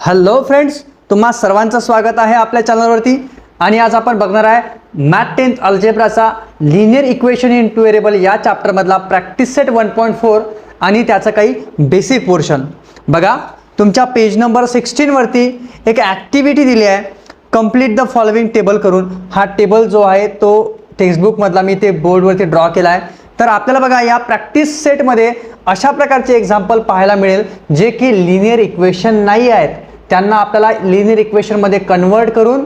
Hello friends, तुम्हा सर्वांचं स्वागत आहे आपल्या चॅनलवरती. आणि आज आपण बघणार आहे मॅथ 10th अल्जेब्राचा linear equation in two variable या चॅप्टरमधला प्रॅक्टिस सेट 1.4 आणि त्याचं काही बेसिक पोर्शन. बघा, तुमच्या पेज नंबर 16 वरती एक ॲक्टिव्हिटी दिली आहे, कंप्लीट द फॉलोइंग टेबल करून. हा टेबल जो आहे तो टेक्स्टबुकमधला मी ते बोर्डवरती ड्रॉ केला आहे. तर आपल्याला बघा या प्रॅक्टिस सेटमध्ये अशा प्रकारचे एक्झाम्पल पाहायला मिळेल जे की लिनियर इक्वेशन नाही आहेत. त्यांना आपल्याला लिनियर इक्वेशनमध्ये कन्वर्ट करून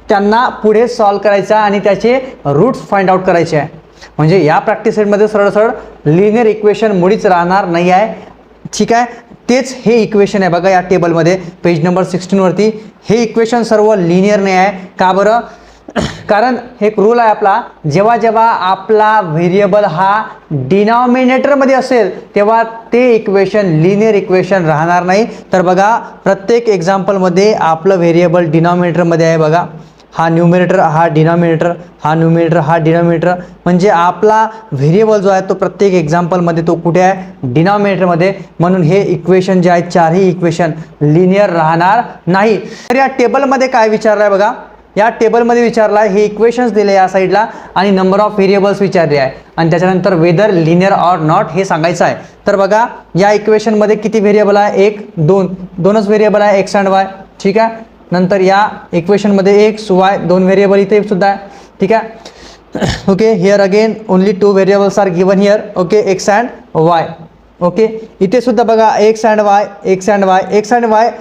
त्यांना पुढे सॉल्व करायचं आणि त्याचे रूट्स फाइंड आउट करायचे आहे. म्हणजे या प्रॅक्टिस सेटमध्ये सरळ सरळ लिनियर इक्वेशन मुळीच राहणार नाही आहे. ठीक आहे, तेच हे इक्वेशन आहे. बघा या टेबलमध्ये पेज नंबर 16 वरती हे इक्वेशन सर्व लिनियर नाही आहे. का बरं? कारण एक रूल आहे आपला, जेव्हा जेव्हा आपला व्हेरिएबल हा डिनॉमिनेटरमध्ये असेल तेव्हा ते इक्वेशन लिनियर इक्वेशन राहणार नाही. तर बघा प्रत्येक एक्झाम्पलमध्ये आपलं व्हेरिएबल डिनॉमिनेटरमध्ये आहे. बघा, हा न्यूमिनेटर, हा डिनॉमिनेटर, हा न्यूमिनेटर, हा डिनॉमिनेटर. म्हणजे आपला व्हेरिएबल जो आहे तो प्रत्येक एक्झाम्पलमध्ये तो कुठे आहे? डिनॉमिनेटरमध्ये. म्हणून हे इक्वेशन जे आहेत चारही इक्वेशन लिनियर राहणार नाही. तर या टेबलमध्ये काय विचारलं आहे बघा, या टेबलमध्ये विचारलं आहे हे इक्वेशन्स दिले या साईडला आणि नंबर ऑफ व्हेरिएबल्स विचारले आहे आणि त्याच्यानंतर वेदर लिनियर ऑर नॉट हे सांगायचं आहे. तर बघा या इक्वेशनमध्ये किती व्हेरिएबल आहे? एक, दोनच व्हेरिएबल आहे, एक्स अँड वाय. ठीक आहे. नंतर या इक्वेशनमध्ये एक्स वाय दोन व्हेरिएबल इथे सुद्धा आहे. ठीक आहे. Okay, here again only two variables are given here. Okay, X and Y. Okay, इथे सुद्धा बघा X and Y, X and Y, X and Y.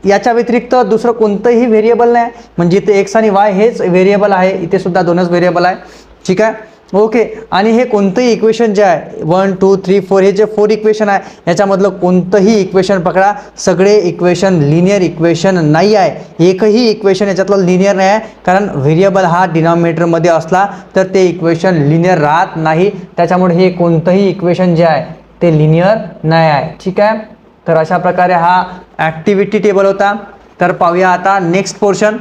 याच्या व्यतिरिक्त दुसरं कोणतंही व्हेरिएबल नाही. म्हणजे इथे एक्स आणि वाय हेच व्हेरिएबल आहे. इथे सुद्धा दोनच व्हेरिएबल आहे. ठीक आहे. ओके, आणि हे कोणतंही इक्वेशन जे आहे 1 2 3 4 हे जे 4 इक्वेशन आहे याच्यामधलं कोणतंही इक्वेशन पकडा, सगळे इक्वेशन लिनियर इक्वेशन नाही आहे. एकही इक्वेशन याच्यातलं लिनियर नाही आहे. कारण व्हेरिएबल हा डिनॉमिनेटरमध्ये असला तर ते इक्वेशन लिनियर राहत नाही. त्याच्यामुळे हे कोणतंही इक्वेशन जे आहे ते लिनियर नाही आहे. ठीक आहे. तर अशा प्रकारे हा ॲक्टिव्हिटी टेबल होता. तर पाहूया आता नेक्स्ट पोर्शन.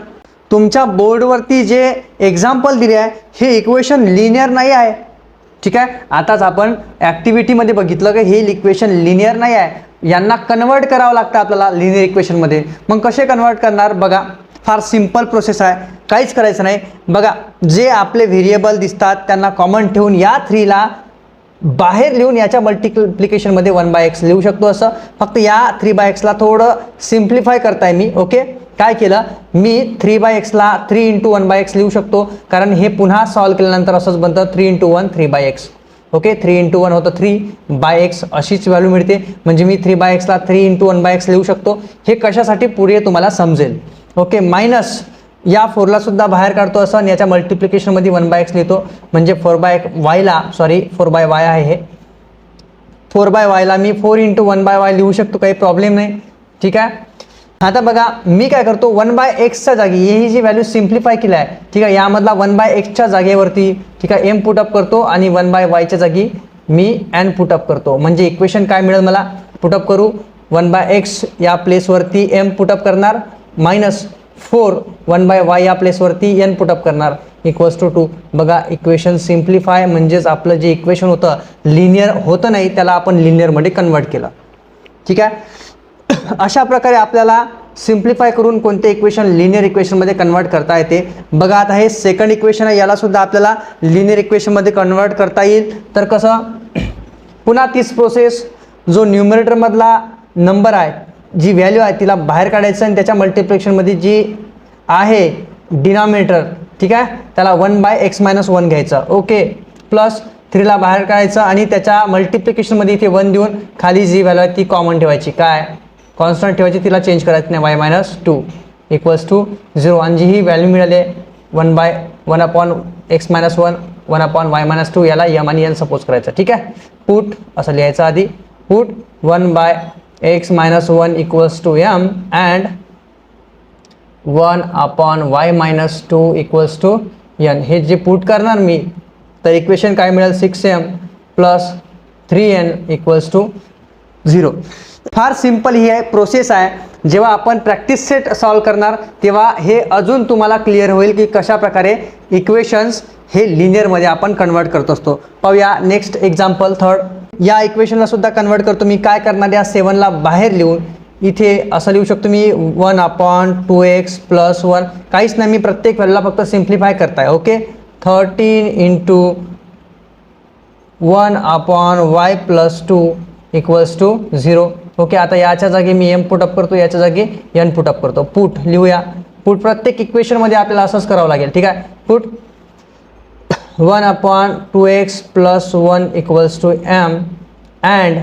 तुमच्या बोर्डवरती जे एक्झाम्पल दिले आहे हे इक्वेशन लिनियर नाही आहे. ठीक आहे. आताच आपण ॲक्टिव्हिटीमध्ये बघितलं की हे इक्वेशन लिनियर नाही आहे. यांना कन्वर्ट करावं लागतं आपल्याला लिनियर इक्वेशनमध्ये. मग कसे कन्वर्ट करणार? बघा, फार सिम्पल प्रोसेस आहे, काहीच करायचं नाही. बघा, जे आपले व्हेरिएबल दिसतात त्यांना कॉमन ठेवून या 3ला बाहेर लिहून याच्या मल्टिप्लिकेशनमध्ये 1/x लिहू शकतो. असं फक्त या 3/xला थोडं सिम्प्लिफाय करताय मी. ओके, काय केलं मी 3/xला 3 × 1/x लिहू शकतो. कारण हे पुन्हा सॉल्व केल्यानंतर असंच बनतं 3 × 1 3/x. ओके, 3 × 1 होतं 3/x अशीच व्हॅल्यू मिळते. म्हणजे मी 3/xला 3 × 1/x लिहू शकतो. हे कशासाठी पुढे तुम्हाला समजेल. ओके, मायनस या 4ला सुद्धा बाहेर काढतो असं आणि याच्या मल्टिप्लिकेशनमध्ये 1/x लिहितो. म्हणजे 4/y आहे हे. 4/yला मी 4 × 1/y लिहू शकतो, काही प्रॉब्लेम नाही. ठीक आहे. आता बघा मी काय करतो 1/xच्या जागी ही जी व्हॅल्यू सिम्प्लिफाय केली आहे, ठीक आहे, यामधला 1/xच्या जागेवरती ठीक आहे m पुटअप करतो आणि 1/yच्या जागी मी n पुटअप करतो. म्हणजे इक्वेशन काय मिळेल मला? पुटअप करू 1/x या प्लेसवरती m पुटअप करणार, मायनस 4 1/y या प्लेसवरती n पुटअप करणार, इक्वल्स टू 2. बघा इक्वेशन सिम्प्लिफाय म्हणजेच आपलं जे इक्वेशन होतं लिनियर होतं नाही त्याला आपण लिनियरमध्ये कन्वर्ट केलं. ठीक आहे. अशा प्रकारे आपल्याला सिम्प्लिफाय करून कोणते इक्वेशन लिनियर इक्वेशनमध्ये कन्वर्ट करता येते. बघा आता हे सेकंड इक्वेशन आहे, याला सुद्धा आपल्याला लिनियर इक्वेशनमध्ये कन्वर्ट करता येईल. तर कसं? पुन्हा तीच प्रोसेस. जो न्यूमरेटरमधला नंबर आहे, जी व्हॅल्यू आहे तिला बाहेर काढायचं आणि त्याच्या मल्टिप्लिकेशनमध्ये जी आहे डिनॉमिनेटर, ठीक आहे, त्याला 1/x - 1 घ्यायचं. ओके, प्लस 3ला बाहेर काढायचं आणि त्याच्या मल्टिप्लिकेशनमध्ये इथे 1 देऊन खाली जी व्हॅल्यू आहे ती कॉमन ठेवायची. काय? कॉन्स्टंट ठेवायची, तिला चेंज करायचं नाही. y - 2 equals to 0. आणि जी ही व्हॅल्यू मिळाली 1/x - 1 1/y - 2 याला m आणि n सपोज करायचं. ठीक आहे. पुट असं लिहायचं आधी. Put 1/x - 1 equals to m and 1/y - 2 equals to n. हे जे पुट करणार मी तर इक्वेशन काय मिळेल? 6m + 3n equals to 0. फार सिंपल ही आहे प्रोसेस आहे. जेव्हा आपण प्रॅक्टिस सेट सॉल्व करणार तेव्हा हे अजून तुम्हाला क्लिअर होईल की कशा प्रकारे इक्वेशन्स हे लिनियरमध्ये आपण कन्वर्ट करत असतो. पाहूया नेक्स्ट एक्झाम्पल थर्ड. या इक्वेशनला सुद्धा कन्वर्ट करतो मी. काय करणार? या 7ला बाहेर लिहून इथे असं लिहू शकतो मी 1/2x + 1, काहीच नाही, मी प्रत्येक व्हॅल्यूला फक्त सिम्प्लिफाय करताय. Okay, 13 × 1/y + 2 = 0. ओके, आता याच्या जागी मी m पुटअप करतो, याच्या जागी n पुटअप करतो. पुट लिहूया. पुट प्रत्येक इक्वेशनमध्ये आपल्याला असंच करावं लागेल. ठीक आहे, put 1/2x + 1 = m and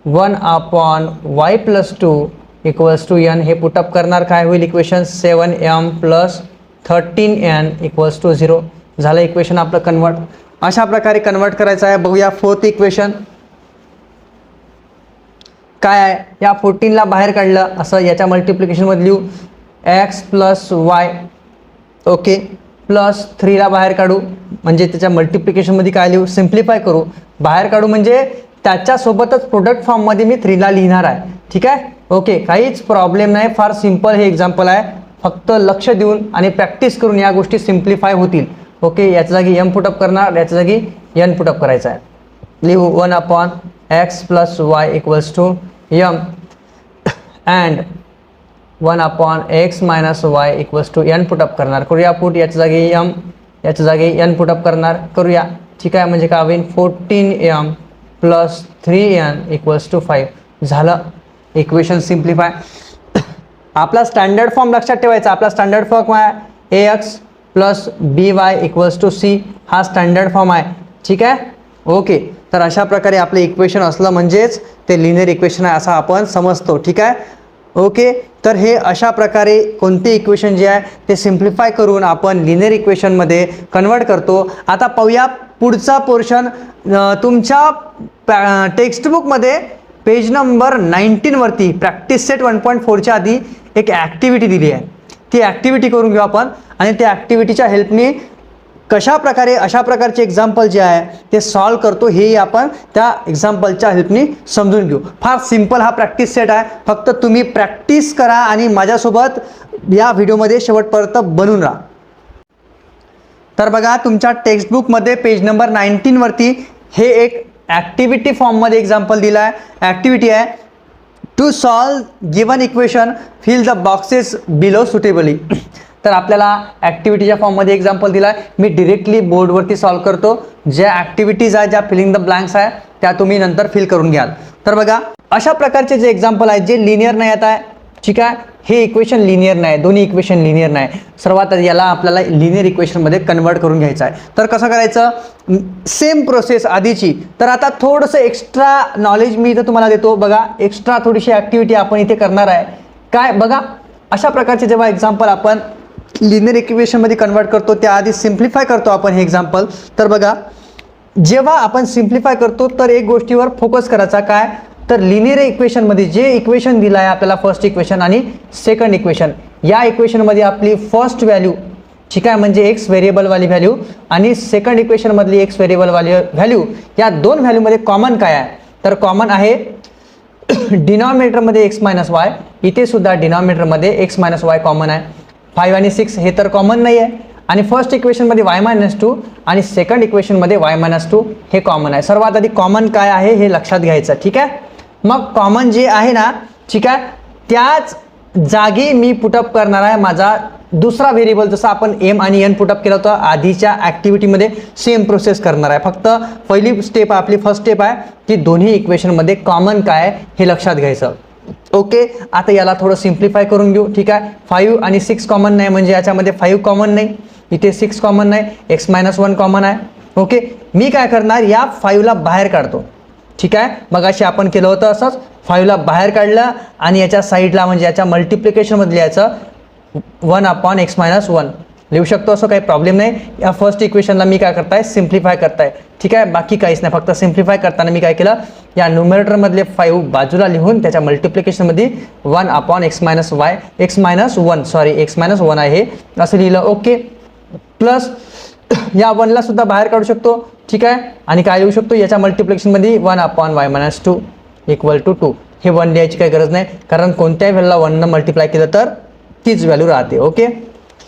1/y + 2 = n. हे पुटअप करणार, काय होईल इक्वेशन 7m + 13n = 0. झालं इक्वेशन आपलं कन्वर्ट. अशा प्रकारे कन्वर्ट करायचं आहे. बघूया फोर्थ इक्वेशन काय आहे. या 14ला बाहेर काढलं, असं याच्या मल्टिप्लिकेशनमध्ये लिहू x + y. ओके, +3ला बाहेर काढू, म्हणजे त्याच्या मल्टिप्लिकेशनमध्ये काय लिहू, सिम्प्लिफाय करू. बाहेर काढू म्हणजे त्याच्यासोबतच प्रोडक्ट फॉर्ममध्ये मी 3ला लिहिणार आहे. ठीक आहे, ओके, काहीच प्रॉब्लेम नाही. फार सिम्पल हे एक्झाम्पल आहे. फक्त लक्ष देऊन आणि प्रॅक्टिस करून या गोष्टी सिम्प्लिफाय होतील. ओके, याच्या जागी m पुटअप करणार, याच्या जागी n पुटअप करायचा आहे. लिहू 1/x + y = m and 1/x - y = n put up करणार. करूया पुट, याच्या जागी m, याच्या जागी n पुटअप करणार. करूया. ठीक आहे, म्हणजे काय होईल 14m + 3n = 5. झालं इक्वेशन सिम्प्लिफाय. आपला स्टँडर्ड फॉर्म लक्षात ठेवायचा. आपला स्टँडर्ड फॉर्म आहे ax + by = c. हा स्टँडर्ड फॉर्म आहे. ठीक आहे, ओके. तर अशा प्रकारे आपलं इक्वेशन असलं म्हणजेच ते लिनियर इक्वेशन आहे असं आपण समजतो. ठीक आहे, ओके. तर हे अशा प्रकारे कोणते इक्वेशन जे आहे ते सिम्प्लिफाय करून आपण लिनियर इक्वेशनमध्ये कन्वर्ट करतो. आता पाहूया पुढचा पोर्शन. तुमच्या टेक्स्टबुकमध्ये पेज नंबर 19 वरती प्रॅक्टिस सेट 1.4च्या आधी एक ॲक्टिव्हिटी दिली आहे. ती ॲक्टिव्हिटी करून घेऊ आपण आणि त्या ॲक्टिव्हिटीच्या हेल्पने कशा प्रकारे अशा प्रकारचे एक्झाम्पल जे आहे ते सॉल्व करतो हेही आपण त्या एक्झाम्पलच्या हेल्पने समजून घेऊ. फार सिम्पल हा प्रॅक्टिस सेट आहे. फक्त तुम्ही प्रॅक्टिस करा आणि माझ्यासोबत या व्हिडिओमध्ये शेवटपर्यंत बनून राहा. तर बघा, तुमच्या टेक्स्टबुकमध्ये पेज नंबर 19 वरती हे एक ॲक्टिव्हिटी फॉर्ममध्ये एक्झाम्पल दिला आहे. ॲक्टिव्हिटी आहे to solve given equation, fill the boxes below suitably. तर आपल्याला ॲक्टिव्हिटीच्या फॉर्ममध्ये एक्झाम्पल दिला आहे. मी डिरेक्टली बोर्डवरती सॉल्व करतो. ज्या ॲक्टिव्हिटीज आहे, ज्या फिलिंग द ब्लँक्स आहे त्या तुम्ही नंतर फिल करून घ्याल. तर बघा, अशा प्रकारचे जे एक्झाम्पल आहेत जे लिनियर नाही येत आहे. ठीक आहे, हे इक्वेशन लिनियर नाही, दोन्ही इक्वेशन लिनियर नाही. सर्वात आधी याला आपल्याला लिनियर इक्वेशनमध्ये कन्वर्ट करून घ्यायचं आहे. तर कसं करायचं, सेम प्रोसेस आधीची. तर आता थोडंसं एक्स्ट्रा नॉलेज मी इथं तुम्हाला देतो. बघा, एक्स्ट्रा थोडीशी ॲक्टिव्हिटी आपण इथे करणार आहे. काय बघा, अशा प्रकारचे जेव्हा एक्झाम्पल आपण लिनियर इक्वेशनमध्ये कन्वर्ट करतो त्याआधी सिम्प्लिफाय करतो आपण हे एक्झाम्पल. तर बघा, जेव्हा आपण सिम्प्लिफाय करतो तर एक गोष्टीवर फोकस करायचा. काय तर लिनियर इक्वेशनमध्ये जे इक्वेशन दिलं आहे आपल्याला, फर्स्ट इक्वेशन आणि सेकंड इक्वेशन, या इक्वेशनमध्ये आपली फर्स्ट व्हॅल्यू, ठीक आहे, म्हणजे एक्स व्हेरिएबलवाली व्हॅल्यू आणि सेकंड इक्वेशनमधली एक्स व्हेरिएबलवाली व्हॅल्यू, या दोन व्हॅल्यूमध्ये कॉमन काय आहे. तर कॉमन आहे डिनॉमिनेटरमध्ये x - y. इथे सुद्धा डिनॉमिनेटरमध्ये x - y कॉमन आहे. 5 आणि 6 हे तर कॉमन नाही आहे. आणि फर्स्ट इक्वेशनमध्ये y - 2 आणि सेकंड इक्वेशनमध्ये y - 2 हे कॉमन आहे. सर्वात आधी कॉमन काय आहे हे लक्षात घ्यायचं. ठीक आहे, मग कॉमन जे आहे ना, ठीक आहे, त्याच जागी मी पुटअप करणार आहे माझा दुसरा व्हेरिएबल. जसं आपण m आणि n पुटअप केलं होतं आधीच्या ॲक्टिव्हिटीमध्ये, सेम प्रोसेस करणार आहे. फक्त पहिली स्टेप आपली फर्स्ट स्टेप आहे की दोन्ही इक्वेशनमध्ये कॉमन काय आहे हे लक्षात घ्यायचं. ओके, आता याला थोडं सिम्प्लिफाय करून घेऊ. ठीक आहे, 5 आणि 6 कॉमन नाही म्हणजे याच्यामध्ये 5 कॉमन नाही, इथे 6 कॉमन नाही, x - 1 कॉमन आहे. ओके, मी काय करणार, या 5ला बाहेर काढतो. ठीक आहे, मग अशी आपण केलं होतं असंच. 5ला बाहेर काढलं आणि याच्या साईडला म्हणजे याच्या मल्टिप्लिकेशनमध्ये याचं 1/x - 1 लिहू शकतो. असं काही प्रॉब्लेम नाही. या फर्स्ट इक्वेशनला मी काय करताय, सिम्प्लिफाय करताय. ठीक आहे, बाकी काहीच नाही, फक्त सिम्प्लिफाय करताना मी काय केलं, या न्यूमरेटरमधले 5 बाजूला लिहून त्याच्या मल्टिप्लिकेशनमध्ये 1/x - y, x - 1 sorry x - 1 आहे असं लिहिलं. ओके, प्लस या 1ला सुद्धा बाहेर काढू शकतो. ठीक आहे, आणि काय लिहू शकतो, याच्या मल्टिप्लिकेशनमध्ये 1/y - 2 = 2. हे 1 लिहायची काही गरज नाही, कारण कोणत्याही व्हॅल्यूला 1 मल्टिप्लाय केलं तर तीच व्हॅल्यू राहते. Okay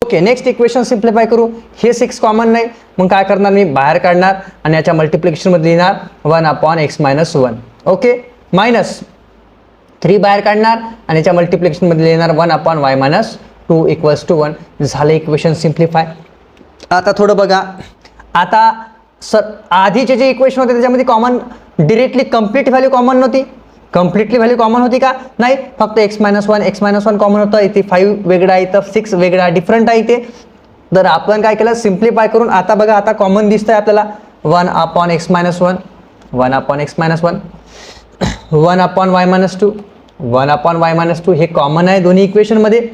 okay, next equation simplify करू. हे 6 कॉमन नाही, मग काय करणार, मी बाहेर काढणार आणि याच्या मल्टिप्लिकेशनमध्ये लिहिणार 1/x - 1. ओके, मायनस 3 बाहेर काढणार आणि याच्या मल्टिप्लिकेशनमध्ये येणार 1/y-2 इक्वल्स टू 1. झालं इक्वेशन सिम्प्लिफाय. आता थोडं बघा, आता आधीचे जे इक्वेशन होते त्याच्यामध्ये common directly complete value common नव्हती. कंप्लिटली व्हॅल्यू कॉमन होती का? नाही, फक्त x-1 कॉमन होतं. इथे 5 वेगळा आहे, इथं 6 वेगळा डिफरंट आहे इथे. तर आपण काय केलं, सिम्प्लिफाय करून आता बघा, आता कॉमन दिसतंय आपल्याला 1/x-1, 1/x-1, 1/y-2, 1/y-2 हे कॉमन आहे दोन्ही इक्वेशनमध्ये.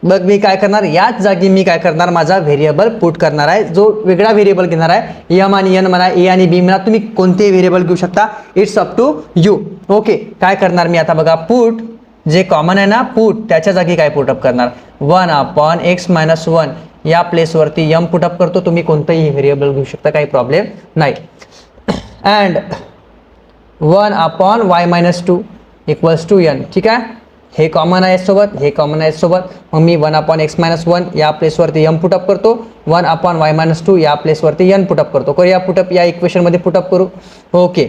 मग मी काय करणार, याच जागी मी काय करणार, माझा व्हेरिएबल पुट करणार आहे, जो वेगळा व्हेरिएबल घेणार आहे. एम आणि एन म्हणा, ए आणि बी म्हणा, तुम्ही कोणतेही व्हेरिएबल घेऊ शकता, it's up to you. Okay, काय करणार मी आता बघा, पुट जे कॉमन आहे ना, पुट त्याच्या जागी काय पुटअप करणार, 1/x-1 या प्लेसवरती एम पुटअप करतो. तुम्ही कोणतंही व्हेरिएबल घेऊ शकता, काही प्रॉब्लेम नाही. And 1/y-2 equals to N. ठीक आहे, हे कॉमन आहे सोबत, हे कॉमन आहे सोबत. मग मी 1/x-1 या प्लेसवरती एम पुटअप करतो, 1/y-2 या प्लेसवरती एन पुटअप करतो. करूया पुटअप, या इक्वेशनमध्ये पुटअप करू. ओके,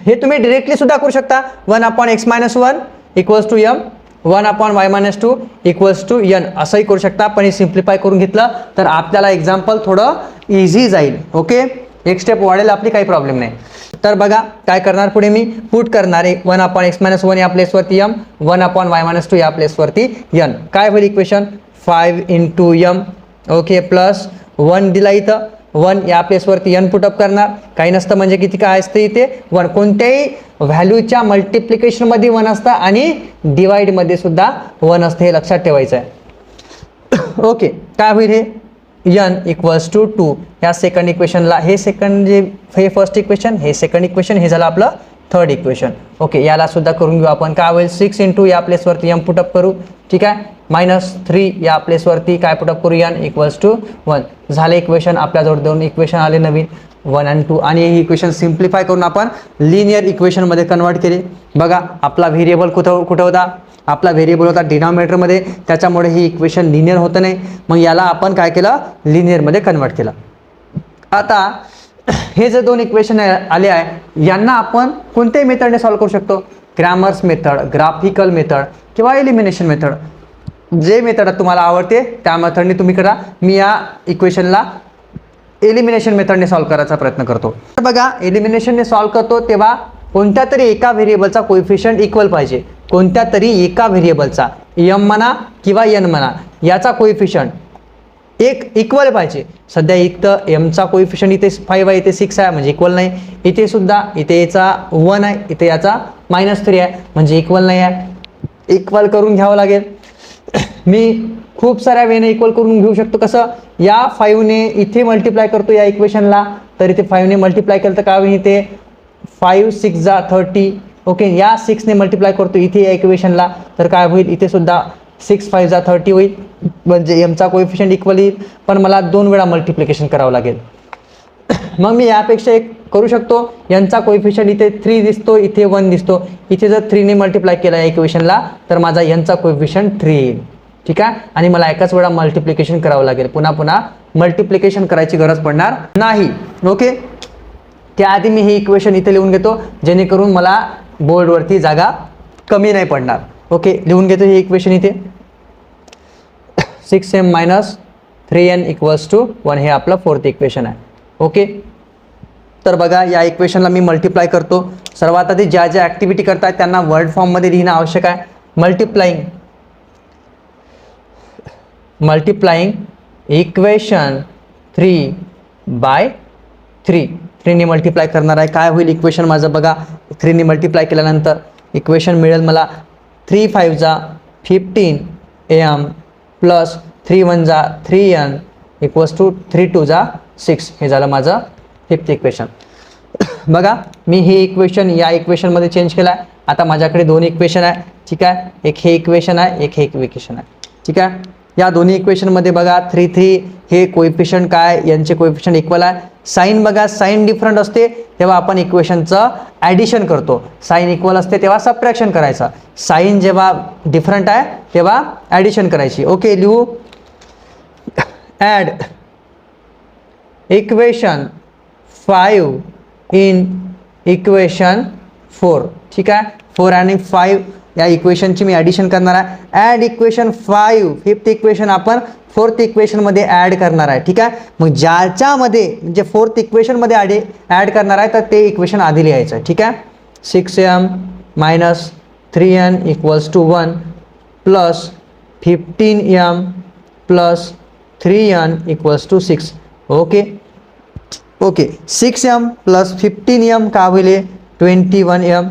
हे तुम्ही डिरेक्टली सुद्धा करू शकता. 1/x-1 equals to M, 1/y-2 equals to N असंही करू शकता. पण हे सिम्प्लिफाय करून घेतलं तर आपल्याला एक्झाम्पल थोडं इझी जाईल. ओके, एक स्टेप वाढेल आपली, काही प्रॉब्लेम नाही. तर बघा काय करणार, पुढे मी पुट करणार आहे 1/x-1 या प्लेसवरती एम, 1/y-2 या प्लेसवरती एन. काय होईल इक्वेशन, 5 × एम. ओके, प्लस 1 दिला इथं, 1 या प्लेसवरती एन पुटअप करणार. काही नसतं म्हणजे किती काय असतं इथे 1. कोणत्याही व्हॅल्यूच्या मल्टिप्लिकेशनमध्ये 1 असतं आणि डिवाइडमध्ये सुद्धा 1 असतं, हे लक्षात ठेवायचं आहे. ओके, काय होईल हे, n इक्वल्स टू 2 या सेकंड इक्वेशनला, हे सेकंड जे हे फर्स्ट इक्वेशन, हे सेकंड इक्वेशन, हे झालं आपलं थर्ड इक्वेशन. ओके, याला सुद्धा करून घेऊ आपण. काय होईल, 6 × या प्लेसवरती m पुटअप करू. ठीक आहे, -3 या प्लेसवरती काय पुटअप करू, n इक्वल्स टू 1. झाले इक्वेशन. आपल्याजवळ 2 इक्वेशन आले नवीन, 1 आणि 2. आणि ही इक्वेशन सिम्प्लिफाय करून आपण लिनियर इक्वेशनमध्ये कन्वर्ट केले. बघा, आपला व्हेरिएबल कुठं होता, आपला व्हेरिएबल होता डिनॉमिनेटरमध्ये, त्याच्यामुळे ही इक्वेशन लिनियर होतं नाही. मग याला आपण काय केलं, लिनियरमध्ये कन्वर्ट केलं. आता हे जे 2 इक्वेशन आले आहे, यांना आपण कोणत्याही मेथडने सॉल्व्ह करू शकतो. क्रॅमर्स मेथड, ग्राफिकल मेथड किंवा एलिमिनेशन मेथड, जे मेथड तुम्हाला आवडते त्या मेथडने तुम्ही करा. मी या इक्वेशनला एलिमिनेशन मेथडने सॉल्व्ह करायचा प्रयत्न करतो. तर बघा, एलिमिनेशनने सॉल्व्ह करतो तेव्हा कोणत्या तरी एका व्हेरिएबलचा कोएफिशियंट इक्वल पाहिजे. कोणत्या तरी एका व्हेरिएबलचा, एम म्हणा किंवा एन म्हणा, याचा कोएफिशियंट एक इक्वल पाहिजे. सध्या इथं एमचा कोएफिशियंट इथे 5 आहे, इथे 6 आहे, म्हणजे इक्वल नाही. इथे सुद्धा इथे याचा 1 आहे, इथे याचा -3 आहे, म्हणजे इक्वल नाही आहे. इक्वल करून घ्यावं लागेल. मी खूप साऱ्या वेने इक्वल करून घेऊ शकतो. कसं, या 5ने इथे मल्टिप्लाय करतो या इक्वेशनला, तर इथे 5ने मल्टिप्लाय केलं तर काय होईल, इथे 5 × 6 = 30. ओके, या 6ने मल्टिप्लाय करतो इथे या इक्वेशनला, तर काय होईल, इथे सुद्धा 6 × 5 = 30 होईल, म्हणजे एमचा कोएफिशियंट इक्वल येईल. पण मला 2 वेळा मल्टिप्लिकेशन करावं लागेल. मग मी यापेक्षा एक करू शकतो, यांचा कोएफिशियंट इथे 3 दिसतो, इथे 1 दिसतो. इथे जर 3ने मल्टिप्लाय केला या इक्वेशनला, तर माझा यांचा कोएफिशियंट 3 येईल. ठीक आहे, आणि मला एकाच वेळा मल्टिप्लिकेशन करावं लागेल. पुन्हा मल्टिप्लिकेशन करायची गरज पडणार नाही. ओके, त्याआधी मी हे इक्वेशन इथे लिहून घेतो, जेणेकरून मला बोर्डवरती जागा कमी नाही पडणार. ओके, लिहून घेतो हे इक्वेशन इथे. 6m - 3n इक्वल्स टू 1 हे आपलं फोर्थ इक्वेशन आहे. ओके, तर बघा, या इक्वेशनला मी मल्टिप्लाय करतो. सर्वात आधी ज्या ज्या ॲक्टिव्हिटी करतायत त्यांना वर्ड फॉर्ममध्ये लिहिणं आवश्यक आहे. मल्टिप्लाइंग इक्वेशन 3/3, 3ने मल्टिप्लाय करणार आहे. काय होईल इक्वेशन माझं बघा, 3ने मल्टिप्लाय केल्यानंतर इक्वेशन मिळेल मला 3 × 5 = 15m plus 3 × 1 = 3n equals to 3 × 2 = 6. हे झालं माझं फिफ्थ इक्वेशन. बघा, मी ही इक्वेशन या इक्वेशनमध्ये चेंज केलं आहे. आता माझ्याकडे 2 इक्वेशन आहे. ठीक आहे, एक हे इक्वेशन आहे, एक हे इक्वेशन आहे. ठीक आहे, या दोन्ही इक्वेशनमध्ये बघा 3 हे कोएफिशियंट काय, यांचे कोएफिशियंट इक्वल आहे. साईन बघा, साईन डिफरंट असते तेव्हा आपण इक्वेशनचं ॲडिशन करतो. साईन इक्वल असते तेव्हा सबट्रॅक्शन करायचं. साईन जेव्हा डिफरंट आहे तेव्हा ॲडिशन करायची. ओके, लिहू, ॲड इक्वेशन 5 इन इक्वेशन 4. ठीक आहे. 4 आणि 5 या इक्वेशनची मी ॲडिशन करणार आहे. ॲड इक्वेशन 5 फिफ्थ इक्वेशन आपण फोर्थ इक्वेशनमध्ये ॲड करणार आहे. ठीक आहे. मग ज्याच्यामध्ये म्हणजे फोर्थ इक्वेशनमध्ये ॲड करणार आहे तर ते इक्वेशन आधी लिहायचं आहे. ठीक आहे. 6m minus 3n equals to 1 plus 15m plus 3n equals to 6. Okay 6m plus 15m का होईल 21m.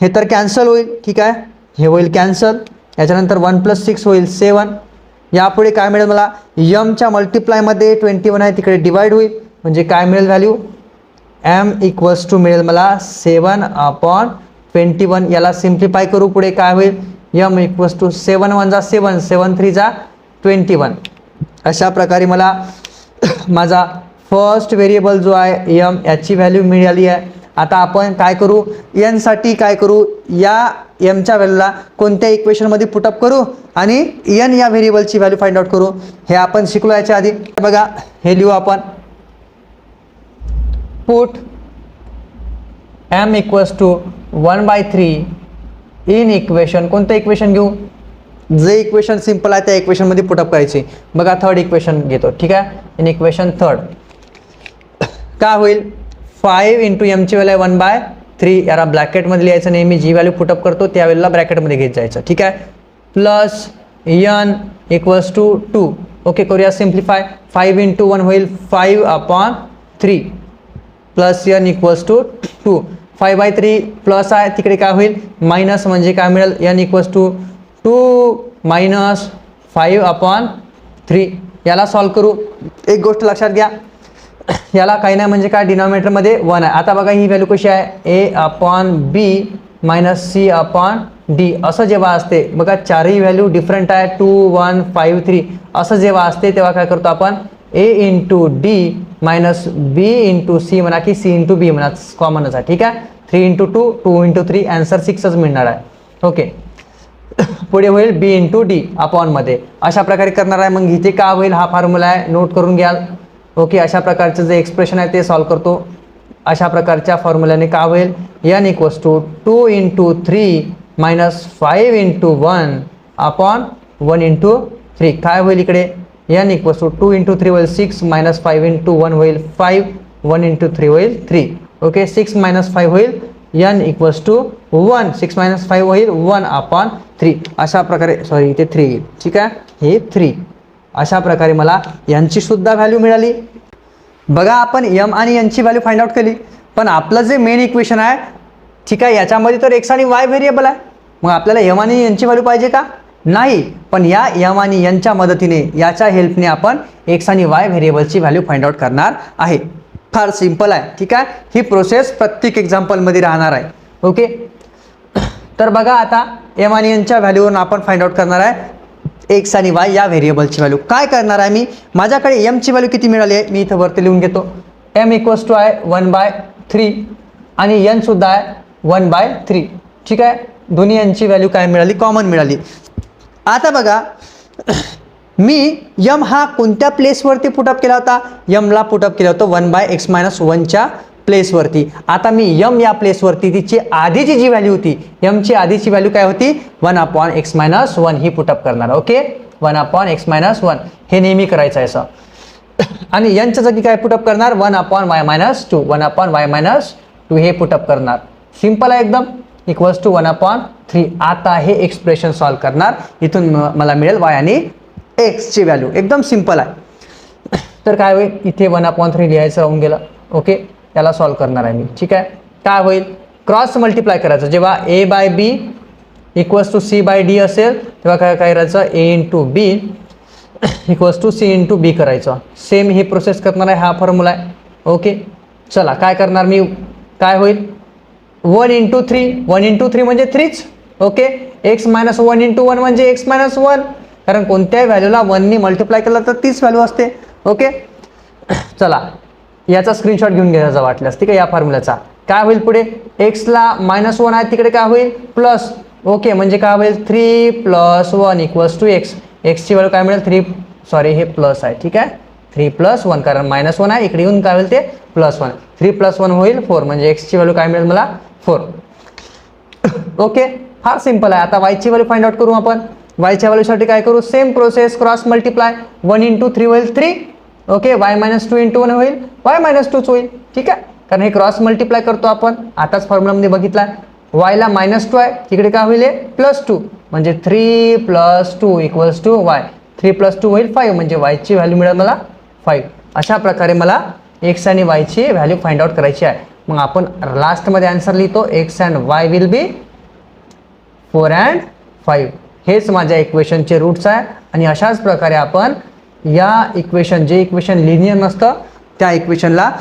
हे तर कॅन्सल होईल. ठीक आहे. हे होईल कॅन्सल. याच्यानंतर 1 प्लस 6 होईल 7. यापुढे काय मिळेल मला यमच्या मल्टिप्लायमध्ये 21 आहे तिकडे डिवाइड होईल म्हणजे काय मिळेल व्हॅल्यू m इक्वल्स टू मिळेल मला 7/21. याला सिम्प्लिफाय करू पुढे काय होईल m इक्वल्स टू 7 1 जा 7 7 3 जा 21. अशा प्रकारे मला माझा फर्स्ट व्हेरिएबल जो आहे m याची व्हॅल्यू मिळाली आहे. आता आपण काय करू n साठी काय करू या mच्या व्हॅल्यूला कोणत्या इक्वेशनमध्ये पुटअप करू आणि n या व्हेरिएबलची व्हॅल्यू फाइंड आउट करू. हे आपण शिकलो याच्या आधी. बघा हे लिहू आपण put m equals to 1/3 in equation. कोणतं इक्वेशन घेऊ जे इक्वेशन सिंपल आहे त्या इक्वेशनमध्ये पुटअप करायचे. बघा थर्ड इक्वेशन घेतो. ठीक आहे. इन इक्वेशन थर्ड काय होईल 5 इंटू एमची व्हॅल्यू 1/3. याला ब्रॅकेटमध्ये लिहायचं नेहमी जी व्हॅल्यू पुटअप करतो त्या व्हॅल्यूला ब्रॅकेटमध्ये घेत जायचं. ठीक आहे. Plus n equals to 2. Okay करूया सिम्प्लिफाय. 5 इंटू 1 होईल 5/3 plus n equals to 2. 5/3 plus आहे तिकडे काय होईल मायनस म्हणजे काय मिळेल n इक्वल्स टू 2 मायनस 5/3. याला सॉल्व करू. एक गोष्ट लक्षात घ्या याला काही नाही म्हणजे काय डिनॉमिनेटरमध्ये 1 आहे. आता बघा ही व्हॅल्यू कशी आहे a/b मायनस c/d असं जेव्हा असते बघा चारही व्हॅल्यू डिफरंट आहे 2 1 5 3 असं जेव्हा असते तेव्हा काय करतो आपण a into d minus b into c म्हणा की c इंटू b म्हणा कॉमनच आहे. ठीक आहे. 3 इंटू 2 2 इंटू 3 आन्सर 6च मिळणार आहे. ओके पुढे होईल b इंटू d अपॉनमध्ये अशा प्रकारे करणार आहे. मग इथे काय होईल हा फॉर्म्युला आहे नोट करून घ्याल. ओके अशा प्रकारचं जे एक्सप्रेशन आहे ते सॉल्व करतो. अशा प्रकारच्या फॉर्म्युल्याने काय होईल n equals to 2 into 3 minus 5 into 1 upon 1 into 3. काय होईल इकडे n इक्वल्स टू 2 इंटू 3 होईल 6 मायनस 5 इंटू 1 होईल 5 1 इंटू 3 होईल 3. ओके 6 मायनस 5 होईल n इक्वल्स टू 1 6 मायनस 5 होईल 1 अपॉन 3. अशा प्रकारे सॉरी इथे 3 येईल. ठीक आहे. हे 3 अशा प्रकारे मला यांची सुद्धा व्हॅल्यू मिळाली. बघा आपण m आणि n ची व्हॅल्यू फाइंड आउट केली पण आपलं जे मेन इक्वेशन आहे ठीक आहे याच्यामध्ये तर x आणि y व्हेरिएबल आहे. मग आपल्याला m आणि n ची व्हॅल्यू पाहिजे का नाही. पण या m आणि n च्या मदतीने याच्या हेल्पने आपण x आणि y व्हेरिएबलची व्हॅल्यू फाइंड आउट करणार आहे. फार सिंपल आहे. ठीक आहे. ही प्रोसेस प्रत्येक एक्झाम्पलमध्ये राहणार आहे. ओके तर बघा आता m आणि n च्या व्हॅल्यूवरून आपण फाइंड आउट करणार आहे x आणि y या व्हेरिएबलची व्हॅल्यू. काय करणार आहे मी माझ्याकडे m ची व्हॅल्यू किती मिळाली आहे मी इथं वरती लिहून घेतो. m इक्वल्स टू आहे 1/3 आणि n सुद्धा आहे 1/3. ठीक आहे. दोन्ही यांची व्हॅल्यू काय मिळाली कॉमन मिळाली. आता बघा मी m हा कोणत्या प्लेसवरती पुटअप केला होता m ला पुटअप केला होता 1/x-1 च्या प्लेसवरती. आता मी m या प्लेसवरती तिची आधीची जी व्हॅल्यू होती m ची आधीची व्हॅल्यू काय होती 1/x-1 ही पुटअप करणार. ओके 1/x-1 हे नेहमी करायचं आहे असं. आणि n च्या जागी काय पुटअप करणार 1/y-2 1/y-2 हे पुटअप करणार. सिंपल आहे एकदम. Equals to 1/3. आता हे एक्सप्रेशन सॉल्व करणार. इथून मला मिळेल y आणि x ची व्हॅल्यू. एकदम सिंपल आहे. तर काय होईल इथे 1/3 लिहायचं राहून गेलं. ओके याला सॉल्व करणार आहे मी. ठीक आहे. काय होईल क्रॉस मल्टिप्लाय करायचं जेव्हा a/b इक्वल्स टू c/d असेल तेव्हा काय करायचं a into b equals to c into b करायचं. सेम ही प्रोसेस करणार आहे. हा फॉर्म्युला आहे. ओके चला काय करणार मी काय होईल 1 इंटू 3 1 इंटू 3 म्हणजे 3च. ओके x-1 इंटू 1 म्हणजे x-1 कारण कोणत्याही व्हॅल्यूला 1 नी मल्टिप्लाय केलं तर तीच व्हॅल्यू असते. ओके चला याचा स्क्रीनशॉट घेऊन घ्यायचा वाटल्यास. ठीक आहे. या फॉर्म्युल्याचा काय होईल पुढे x ला -1 आहे तिकडे काय होईल प्लस. ओके म्हणजे काय होईल 3 + 1 इक्वल्स टू x. x ची व्हॅल्यू काय मिळेल 3 सॉरी हे प्लस आहे. ठीक आहे 3 + 1 कारण -1 आहे इकडे येऊन काय होईल ते +1. 3 + 1 होईल 4 म्हणजे x ची व्हॅल्यू काय मिळेल मला 4. ओके, फार सिंपल आहे. आता वायची व्हॅल्यू फाइंड आउट करू आपण. वायच्या व्हॅल्यूसाठी काय करू, सेम प्रोसेस, क्रॉस मल्टिप्लाय. 1 × 3 होईल 3. ओके, y - 2 × 1 होईल y - 2 होईल. ठीक आहे, कारण हे क्रॉस मल्टिप्लाय करतो आपण, आताच फॉर्म्युलामध्ये बघितला. y ला -2 आहे, तिकडे काय होईल +2, म्हणजे 3 + 2 = y. 3 + 2 होईल 5, म्हणजे y ची व्हॅल्यू मिळेल मला 5. अशा प्रकारे मला x आणि y ची व्हॅल्यू फाइंड आउट करायची आहे. मग आपण लास्टमध्ये आन्सर लिहितो, x and y will be 4 and 5. हेच माझ्या इक्वेशनचे रूट्स आहे. आणि अशाच प्रकारे आपण या इक्वेशन, जे इक्वेशन लिनियर नसतं त्या इक्वेशनला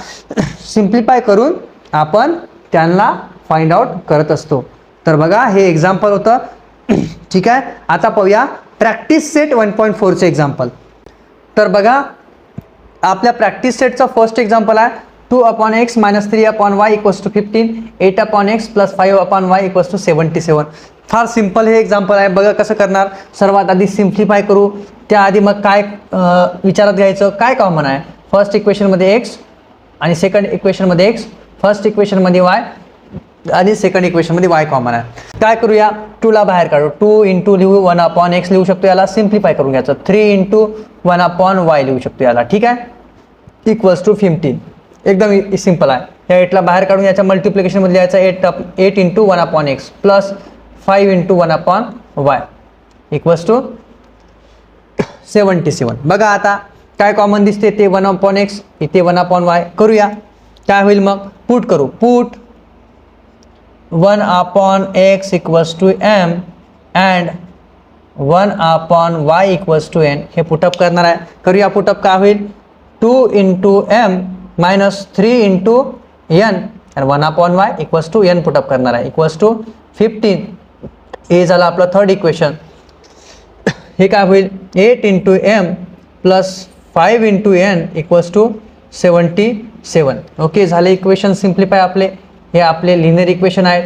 सिम्प्लिफाय करून आपण त्यांना फाइंड आउट करत असतो. तर बघा, हे एक्झाम्पल होतं. ठीक आहे, आता पाहूया प्रॅक्टिस सेट 1.4चे एक्झाम्पल. तर बघा, आपल्या प्रॅक्टिस सेटचं फर्स्ट एक्झाम्पल आहे 2/x - 3/y = 15, 8/x + 5/y = 77. फार सिंपल हे एक्झाम्पल आहे. बघा कसं करणार. सर्वात आधी सिम्प्लिफाय करू, त्याआधी मग काय विचारात घ्यायचं, काय कॉमन आहे. फर्स्ट इक्वेशनमध्ये x आणि सेकंड इक्वेशनमध्ये x, फर्स्ट इक्वेशनमध्ये y आणि सेकंड इक्वेशनमध्ये y कॉमन आहे. काय करूया, 2 ला बाहेर काढू. 2 × लिहू, 1/x लिहू शकतो, याला सिम्प्लिफाय करून घ्यायचं. 3 × 1/y लिहू शकतो याला. ठीक आहे, = 15. एकदम सिंपल आहे. या 8 ला बाहेर काढून याच्या मल्टिप्लिकेशनमध्ये लिहायचं 8 × 1/x + 5 × 1/y = 77. बघा आता काय कॉमन दिसते, ते 1/x, इथे 1/y. करूया, काय होईल मग, पुट करू. Put 1/x = m and 1/y = n. हे पुटअप करणार आहे. करूया पुटअप. काय होईल, 2 × m - 3 × n आणि 1/y = n पुटअप करणार आहे = 15. हे झालं आपलं थर्ड इक्वेशन. हे काय होईल, 8 × m + 5 × n = 77. ओके, झाले इक्वेशन सिम्प्लिफाय आपले. हे आपले लिनियर इक्वेशन आहेत.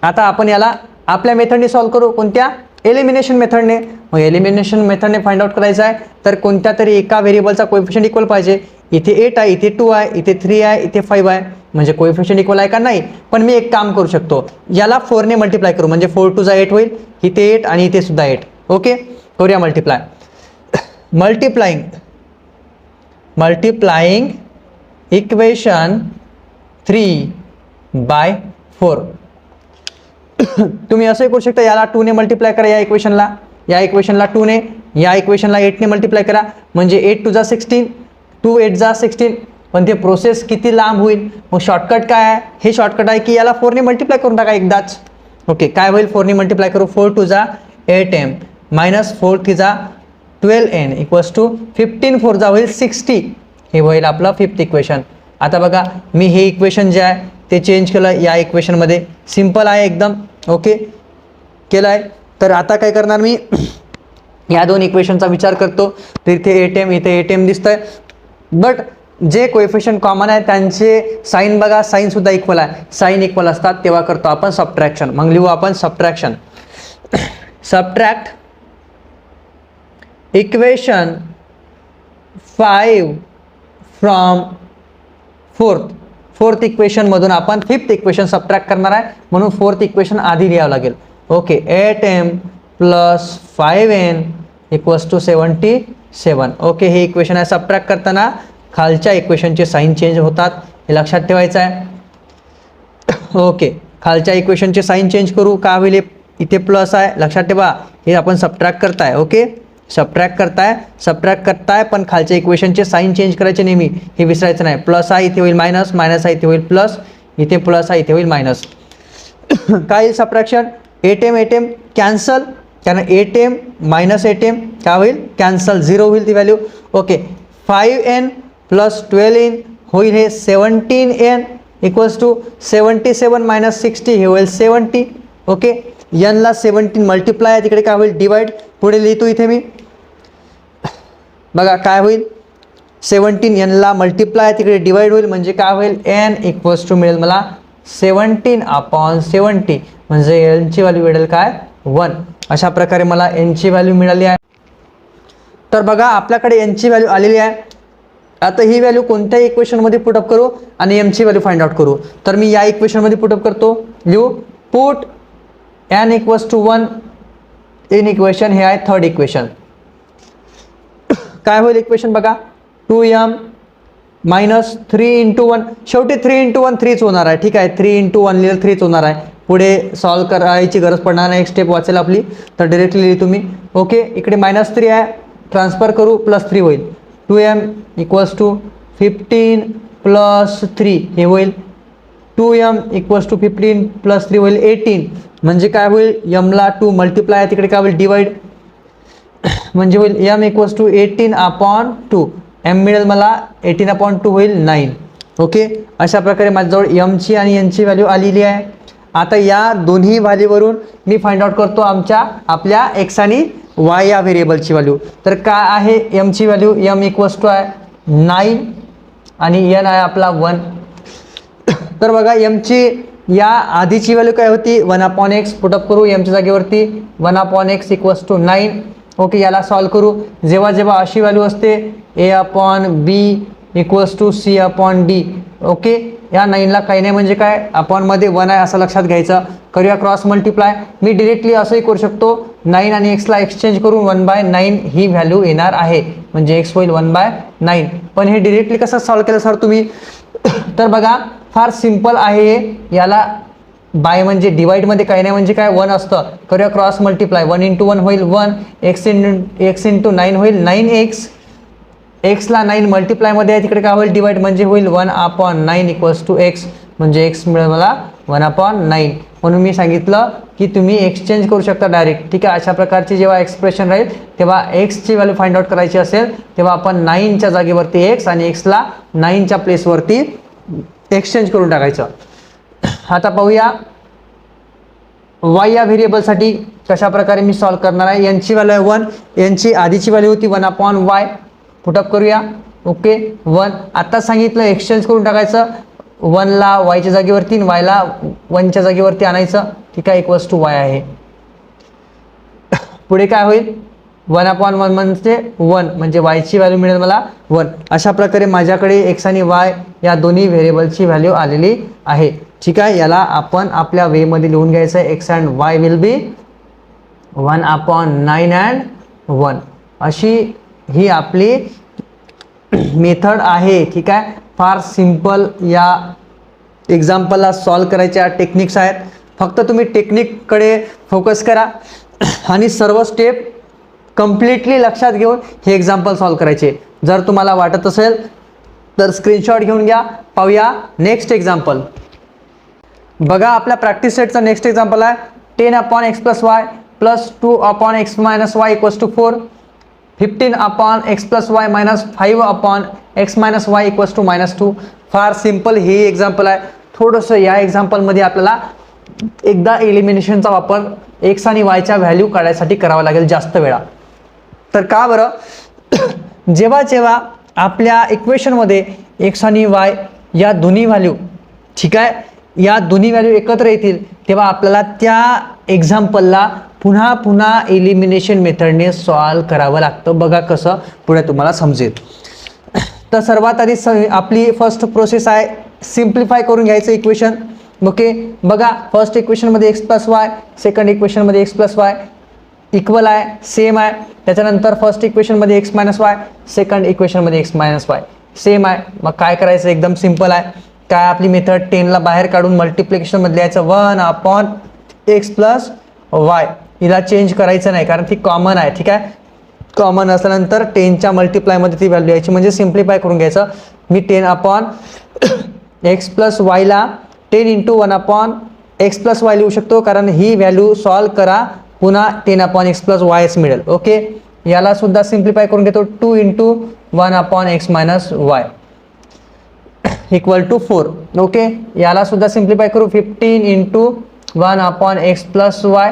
आता आपण याला आपल्या मेथडने सॉल्व्ह करू. कोणत्या, एलिमिनेशन मेथडने. मग एलिमिनेशन मेथडने फाइंड आउट करायचं आहे, तर कोणत्या तरी एका व्हेरिएबलचा कोएफिशियंट इक्वल पाहिजे. इथे 8 आहे, इथे 2 आहे, इथे 3 आहे, इथे 5 आहे, म्हणजे कोएफिशियंट इक्वल आहे का नाही. पण मी एक काम करू शकतो, याला 4 ने मल्टिप्लाय करू, म्हणजे 4 × 8 होईल. इथे 8 आणि इथे सुद्धा 8. ओके, करूया मल्टिप्लाय. Multiplying equation 3/4. तुम्ही असं करू शकता, याला 2 ने मल्टिप्लाय करा, या इक्वेशनला 2 ने, या इक्वेशनला 8 ने मल्टिप्लाय करा, म्हणजे 8 × 16, 2 × 8 = 16. पण ते प्रोसेस किती लांब होईल. मग शॉर्टकट काय आहे, हे शॉर्टकट आहे की याला 4 ने मल्टिप्लाय करून टाका एकदाच. ओके, काय होईल, 4 ने मल्टिप्लाय करू. 4 × 2 = 8m - 4 × 3 = 12n = 15 × 4 = होईल 60. हे होईल आपलं फिफ्थ इक्वेशन. आता बघा, मी हे इक्वेशन जे आहे ते चेंज केलं या इक्वेशनमध्ये. सिंपल आहे एकदम. ओके, केलं आहे. तर आता काय करणार मी, या दोन इक्वेशनचा विचार करतो. तर इथे 8m, इथे 8m दिसतंय, बट जे कोएफिशियंट कॉमन आहे त्यांचे साइन बघा, साइन सुद्धा इक्वल आहे. साइन इक्वल असतात तेव्हा करतो आपण सबट्रॅक्शन. मग लिहू आपण subtraction. Subtract equation 5 from fourth equation मधून आपण फिफ्थ इक्वेशन सबट्रॅक्ट करणार आहे, म्हणून फोर्थ इक्वेशन आधी लिहावं लागेल. Okay, 8m + 5n = 77. ओके, हे इक्वेशन आहे. सबट्रॅक्ट करताना खालच्या इक्वेशनचे साइन चेंज होतात, हे लक्षात ठेवायचं आहे. ओके, खालच्या इक्वेशनचे साइन चेंज करू. का होईल, इथे प्लस आहे, लक्षात ठेवा. हे आपण सबट्रॅक्ट करताय. ओके, सबट्रॅक्ट करताय पण खालच्या इक्वेशनचे साइन चेंज करायचे नेहमी, हे विसरायचं नाही. प्लस आहे इथे होईल मायनस, मायनस आहे इथे होईल प्लस, इथे प्लस आहे इथे होईल मायनस. काय येईल सबट्रॅक्शन, 8m कॅन्सल, कारण 8m - 8m काय होईल, कॅन्सल, 0 होईल ती व्हॅल्यू. ओके, 5n + 12n होईल हे 17n = 77 - 60 हे होईल 70. ओके, n ला 17 मल्टिप्लाय आहे, तिकडे काय होईल डिवाइड. पुढे लिहितो इथे मी, बघा काय होईल, 17 n ला मल्टिप्लाय आहे, तिकडे डिवाइड होईल, म्हणजे काय होईल, n = मिळेल मला 17/70, म्हणजे n ची व्हॅल्यू मिळेल काय, 1. अशा प्रकारे मला n ची व्हॅल्यू मिळाली आहे. तर बघा आपल्याकडे n ची व्हॅल्यू आलेली आहे. आता ही व्हॅल्यू कोणत्या इक्वेशनमध्ये पुटअप करू आणि एमची व्हॅल्यू फाइंड आउट करू. तर मी या इक्वेशनमध्ये पुटअप करतो. लिहू put n equals to 1 in equation. हे आहे थर्ड इक्वेशन. काय होईल इक्वेशन बघा, 2m मायनस 3 इंटू 1. शेवटी 3 इंटू 1 3च होणार आहे. ठीक आहे, 3 इंटू 1 लिहिलं 3च होणार आहे. पुढे सॉल्व करायची गरज पडणार नाही, एक स्टेप वाचेल आपली, तर डिरेक्टली लिहिली तुम्ही. ओके, इकडे -3 आहे, ट्रान्सफर करू, +3 होईल. 2m इक्वल्स टू 15 प्लस 3 हे होईल. 2m इक्वल्स टू 15 प्लस 3 होईल 18. म्हणजे काय होईल, यमला 2 मल्टिप्लाय आहे, तिकडे काय होईल डिवाइड, म्हणजे होईल m इक्वल्स टू 18/2. m मिळेल मला 18/2 होईल 9. ओके, अशा प्रकारे माझ्याजवळ m ची आणि n ची व्हॅल्यू आलेली आहे. आता या दोन्ही व्हॅल्यूवरून मी फाइंड आउट करतो आपल्या x आणि y या व्हेरिएबलची व्हॅल्यू. तर काय आहे m ची व्हॅल्यू, m इक्वल्स टू आहे 9 आणि n आहे आपला 1. तर बघा m ची या आधीची व्हॅल्यू काय होती, 1/x. पुटअप करू m च्या जागेवरती 1/x इक्वल्स टू 9. ओके, याला सॉल्व करू. जेव्हा जेव्हा अशी व्हॅल्यू असते a/b equals to c/d. Okay, या 9ला काही नाही म्हणजे काय, अपॉनमध्ये 1 आहे असं लक्षात घ्यायचं. करूया क्रॉस मल्टिप्लाय. मी डिरेक्टली असंही करू शकतो, 9 आणि x ला एक्सचेंज करून 1/9 ही व्हॅल्यू येणार आहे, म्हणजे x होईल 1/9. पण हे डिरेक्टली कसं सॉल्व केलं सर तुम्ही, तर बघा फार सिम्पल आहे. याला बाय म्हणजे डिवाइडमध्ये काही नाही म्हणजे काय 1 असतं. करूया क्रॉस मल्टिप्लाय. 1 इंटू 1 होईल 1, x इंटू 9 होईल 9x. x ला 9 मल्टिप्लायमध्ये आहे, तिकडे काय होईल डिवाइड, म्हणजे होईल 1/9 इक्वल्स टू x. म्हणजे x मिळेल मला 1/9. म्हणून मी सांगितलं की तुम्ही एक्सचेंज करू शकता डायरेक्ट. ठीक आहे, अशा प्रकारची जेव्हा एक्सप्रेशन राहील तेव्हा x ची व्हॅल्यू फाइंड आउट करायची असेल तेव्हा आपण 9च्या जागेवरती x आणि x ला 9च्या प्लेसवरती एक्सचेंज करून टाकायचं. आता पाहूया y या व्हेरिएबलसाठी कशा प्रकारे मी सॉल्व करणार आहे. यांची व्हॅल्यू आहे 1, यांची आधीची व्हॅल्यू होती 1/y. पुटअप करूया. ओके, 1 आता सांगितलं एक्सचेंज करून टाकायचं. 1 ला y च्या जागेवरती, y ला 1 च्या जागेवरती आणायचं. ठीक आहे, इक्वल्स टू y आहे. पुढे काय होईल, 1/1 म्हणजे 1, म्हणजे y ची व्हॅल्यू मिळेल मला 1. अशा प्रकारे माझ्याकडे x आणि y या दोन्ही व्हेरिएबलची व्हॅल्यू आलेली आहे. ठीक आहे, याला आपण आपल्या वेमध्ये लिहून घ्यायचं आहे. x and y will be 1/9 and 1. अशी ही आपली मेथड आहे. ठीक आहे, फार सिंपल या एक्झाम्पलला सॉल्व करायच्या टेक्निक्स आहेत. फक्त तुम्ही टेक्निककडे फोकस करा आणि सर्व स्टेप कम्प्लिटली लक्षात घेऊन हे एक्झाम्पल सॉल्व करायचे. जर तुम्हाला वाटत असेल तर स्क्रीनशॉट घेऊन घ्या. पाहूया नेक्स्ट एक्झाम्पल. बघा आपल्या प्रॅक्टिस सेटचा नेक्स्ट एक्झाम्पल आहे 10/x + y plus 2/x - y equals to 4. 15/x + y minus 5/x - y equals to -2. फार सिंपल हे एक्झाम्पल आहे. थोडंसं या एक्झाम्पलमध्ये आपल्याला एकदा एलिमिनेशनचा वापर x आणि y च्या व्हॅल्यू काढायसाठी करावा लागेल जास्त वेळा. तर का बरं, जेव्हा जेव्हा आपल्या इक्वेशनमध्ये x आणि y या दोन्ही व्हॅल्यू, ठीक आहे, या दोन्ही व्हॅल्यू एकत्र येतील तेव्हा आपल्याला त्या एक्झाम्पलला पुन्हा पुन्हा एलिमिनेशन मेथडने सॉल्व करावं लागतं. बघा कसं पुढे तुम्हाला समजेल. तर सर्वात आधी आपली फर्स्ट प्रोसेस आहे सिम्प्लिफाय करून घ्यायचं इक्वेशन. ओके, बघा फर्स्ट इक्वेशनमध्ये x + y, सेकंड इक्वेशनमध्ये x + y इक्वल आहे, सेम आहे. त्याच्यानंतर फर्स्ट इक्वेशनमध्ये x - y, सेकंड इक्वेशनमध्ये x - y सेम आहे. मग काय करायचं, एकदम सिंपल आहे. काय आपली मेथड 10ला बाहेर काढून मल्टिप्लिकेशनमध्ये लिहायचं 1/x + y. हिला चेंज करायचं नाही कारण ती कॉमन आहे. ठीक आहे, कॉमन असल्यानंतर 10च्या मल्टिप्लायमध्ये ती व्हॅल्यू यायची, म्हणजे सिम्प्लिफाय करून घ्यायचं. मी 10/x + y ला 10 इंटू 1/x + y लिहू शकतो कारण ही व्हॅल्यू सॉल्व करा पुन्हा 10/x + y मिळेल. ओके, याला सुद्धा सिम्प्लिफाय करून घेतो 2 into 1/x - y equal to 4. Okay, याला सुद्धा सिम्प्लिफाय करू 15 into 1/x + y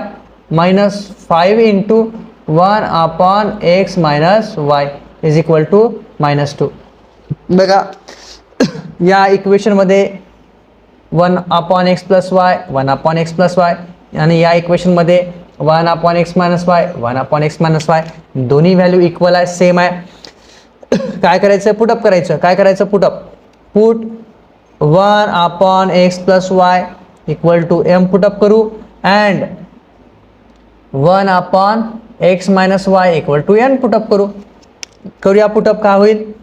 minus 5 into 1/x - y is equal to -2. बघा या इक्वेशनमध्ये 1/x + y 1/x + y आणि या इक्वेशनमध्ये 1/x - y 1/x - y दोन्ही व्हॅल्यू इक्वल आहे, सेम आहे. काय करायचं, पुटअप करायचं. काय करायचं, put up. Put 1/x+y equal to m put up करू and 1/x - y equal to n put up करू. करूया पुटअप. काय होईल,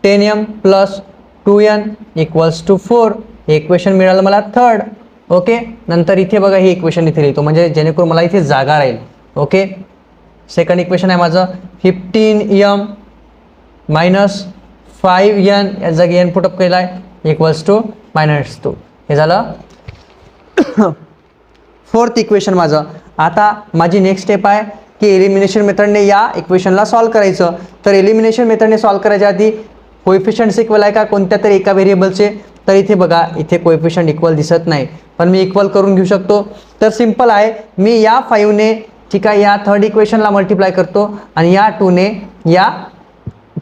10m + 2n इक्वल्स टू 4. हे इक्वेशन मिळालं मला थर्ड. ओके, नंतर इथे बघा हे इक्वेशन इथे लिहितो म्हणजे जेणेकरून मला इथे जागा राहील. ओके, सेकंड इक्वेशन आहे माझं 15m - 5n या जागी n पुटअप केला आहे इक्वल्स टू -2. हे झालं फोर्थ इक्वेशन माझं. आता माझी नेक्स्ट स्टेप आहे की एलिमिनेशन मेथडने या इक्वेशनला सॉल्व करायचं. तर एलिमिनेशन मेथडने सॉल्व करायच्या आधी कोएफिशियंट्स इक्वल आहे का कोणत्या तरी एका व्हेरिएबलचे, तर इथे बघा इथे कोएफिशियंट इक्वल दिसत नाही, पण मी इक्वल करून घेऊ शकतो. तर सिंपल आहे, मी या 5ने ठीक आहे या थर्ड इक्वेशनला मल्टिप्लाय करतो आणि या 2ने या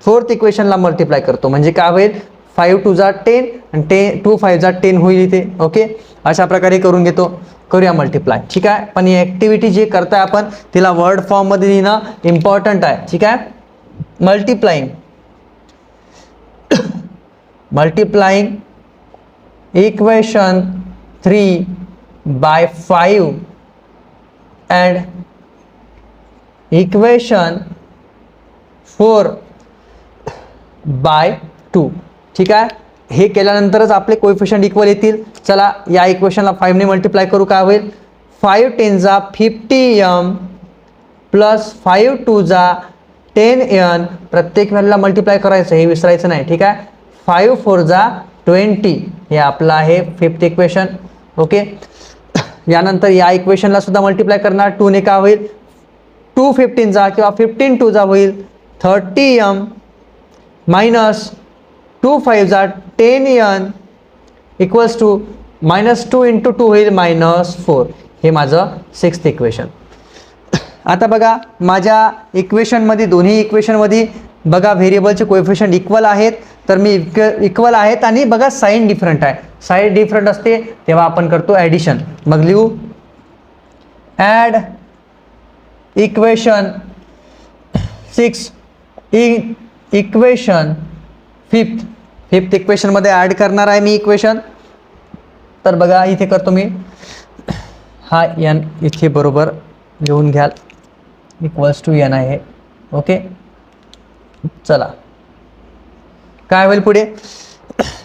फोर्थ इक्वेशनला मल्टिप्लाय करतो. म्हणजे काय होईल, 5 2 जा 10 आणि 2 5 जा 10 होईल इथे. ओके, अशा प्रकारे करून घेतो. करूया मल्टिप्लाय. ठीक आहे, पण ही ॲक्टिव्हिटी जी करताय आपण तिला वर्ड फॉर्ममध्ये लिहिणं इम्पॉर्टंट आहे. ठीक आहे, मल्टिप्लाइंग इक्वेशन 3/5 and इक्वेशन 4/2. ठीक आहे, हे केल्यानंतरच आपले कोएफिशियंट इक्वल येतील. चला या इक्वेशनला 5ने मल्टिप्लाय करू. काय होईल, 5 10 जा 50m + 5 2 जा 10n. प्रत्येक व्हॅल्यूला मल्टिप्लाय करायचं, हे विसरायचं नाही. ठीक आहे, 5 4 जा 20 हे आपलं आहे फिफ्थ इक्वेशन. ओके, यानंतर या इक्वेशनला सुद्धा मल्टिप्लाय करणार 2ने. काय होईल, 2 15 जा किंवा 15 2 जा होईल 30m - 2 5 जा 10n इक्वल्स टू -2 × 2 होईल -4. हे माझं सिक्स्थ इक्वेशन. आता बघा माझ्या इक्वेशनमध्ये दोन्ही इक्वेशनमध्ये बघा व्हेरिएबलचे कोएफिशियंट इक्वल आहेत. तर मी इक्वल आहेत आणि बघा साईन डिफरंट आहे. साईन डिफरंट असते तेव्हा आपण करतो ॲडिशन. मग लिहू ॲड इक्वेशन 6 इक्वेशन फिफ्थ इक्वेशनमध्ये ॲड करणार आहे मी इक्वेशन. तर बघा इथे करतो मी, हा n इथे बरोबर लिहून घ्याल इक्वल्स टू n आहे. ओके, चला काय होईल पुढे,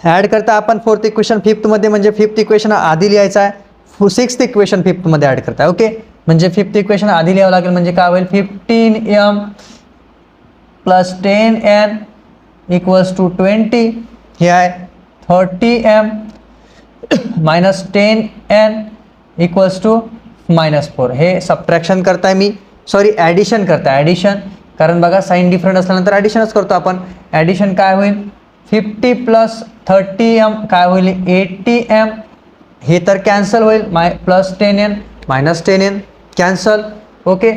ॲड करता आपण फोर्थ इक्वेशन फिफ्थमध्ये, म्हणजे फिफ्थ इक्वेशन आधी लिहायचं आहे, सिक्स्थ इक्वेशन फिफ्थमध्ये ॲड करताय. ओके, म्हणजे फिफ्थ इक्वेशन आधी लिहावं लागेल. म्हणजे काय होईल, 15m + 10n इक्वल्स टू 20. हे आहे 30m - 10n इक्वल्स टू -4. हे सबट्रॅक्शन करताय मी, सॉरी ॲडिशन करताय, ॲडिशन. कारण बघा साईन डिफरंट असल्यानंतर ॲडिशनच करतो आपण. ॲडिशन काय होईल, 50 + 30m काय होईल 80m. हे तर कॅन्सल होईल, +10n -10n कॅन्सल. ओके,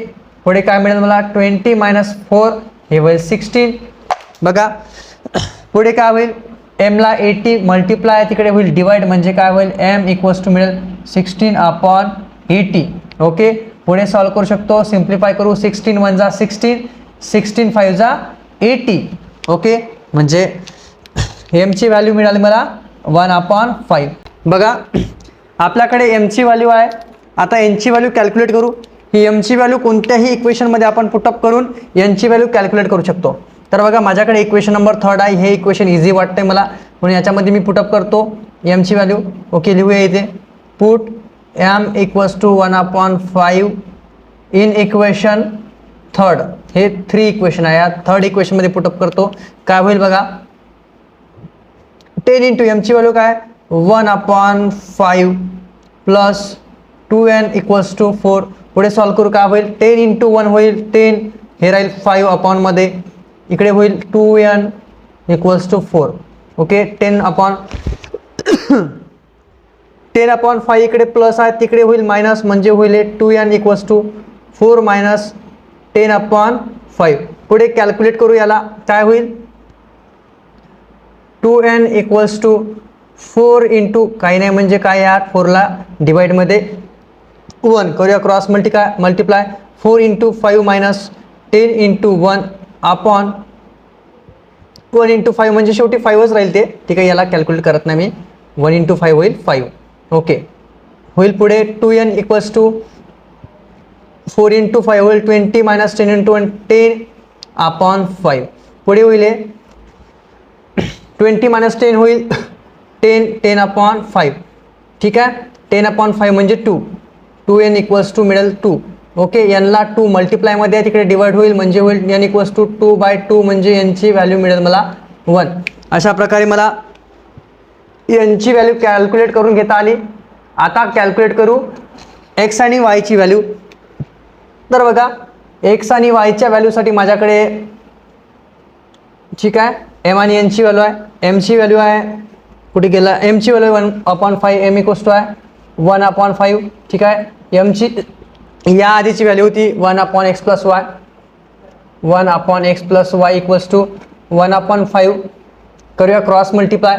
पुढे काय मिळेल मला, 20 - 4 हे होईल 16. बघा पुढे काय होईल, m ला 80 मल्टिप्लाय तिकडे होईल डिवाइड, म्हणजे काय होईल m इक्वल्स टू मिळेल 16/80. ओके, पुढे सॉल्व करू शकतो, सिम्प्लिफाय करू. 16 1 जा 16, 16 5 जा 80. ओके, म्हणजे एमची व्हॅल्यू मिळाली मला 1/5. बघा आपल्याकडे एमची व्हॅल्यू आहे. आता एनची व्हॅल्यू कॅल्क्युलेट करू. ही एमची व्हॅल्यू कोणत्याही इक्वेशनमध्ये आपण पुटअप करून एनची व्हॅल्यू कॅल्क्युलेट करू शकतो. तर बघा माझ्याकडे इक्वेशन नंबर थर्ड आहे. हे इक्वेशन इझी वाटतंय मला, म्हणून याच्यामध्ये मी पुटअप करतो एमची व्हॅल्यू. ओके, लिहूया इथे put m equals to 1/5 in equation third. हे 3 इक्वेशन आहे, या थर्ड इक्वेशनमध्ये पुटअप करतो. काय होईल बघा, 10 × एमची व्हॅल्यू काय 1/5 + 2n इक्वल्स टू 4. पुढे सॉल्व करू. काय होईल, 10 × 1 होईल 10, हे राहील 5/मध्ये, इकडे होईल 2n इक्वल्स टू 4. ओके, 10/5 इकडे प्लस आहे, तिकडे होईल मायनस, म्हणजे होईल 2n इक्वल्स टू 4 - 10/5. पुढे कॅल्क्युलेट करू याला. काय होईल, 2n इक्वल्स टू 4 × काही नाही म्हणजे काय यार 4ला डिवाइडमध्ये 1 करूया, क्रॉस मल्टिप्लाय. 4 × 5 - 10 × 1/, 1 इंटू 5 म्हणजे शेवटी 5च राहील ते, ठीक आहे, याला कॅल्क्युलेट करत नाही मी. 1 इंटू 5 होईल 5. ओके, होईल पुढे 2n इक्वल्स टू 4 इंटू 5 होईल 20 मायनस 10 इंटू 1 10 अपॉन 5. पुढे होईल 20 मायनस 10 होईल 10 अपॉन 5. ठीक आहे, 10 अपॉन 5 म्हणजे 2n इक्वल्स टू मिळेल 2. ओके, यांना 2 मल्टिप्लायमध्ये तिकडे डिवाइड होईल म्हणजे होईल n इक्वल्स टू 2/2 म्हणजे यांची व्हॅल्यू मिळेल मला 1. अशा प्रकारे मला यांची व्हॅल्यू कॅल्क्युलेट करून घेता आली. आता कॅल्क्युलेट करू x आणि y ची व्हॅल्यू. तर बघा x आणि y च्या व्हॅल्यूसाठी माझ्याकडे, ठीक आहे, m आणि n ची व्हॅल्यू आहे. m ची व्हॅल्यू आहे, कुठे गेला, m ची व्हॅल्यू 1/5, m इक्वल्स टू आहे 1/5. ठीक आहे, m ची या आधीची व्हॅल्यू होती 1/x plus y, 1/x plus y equals to 1/5. करूया क्रॉस मल्टिप्लाय.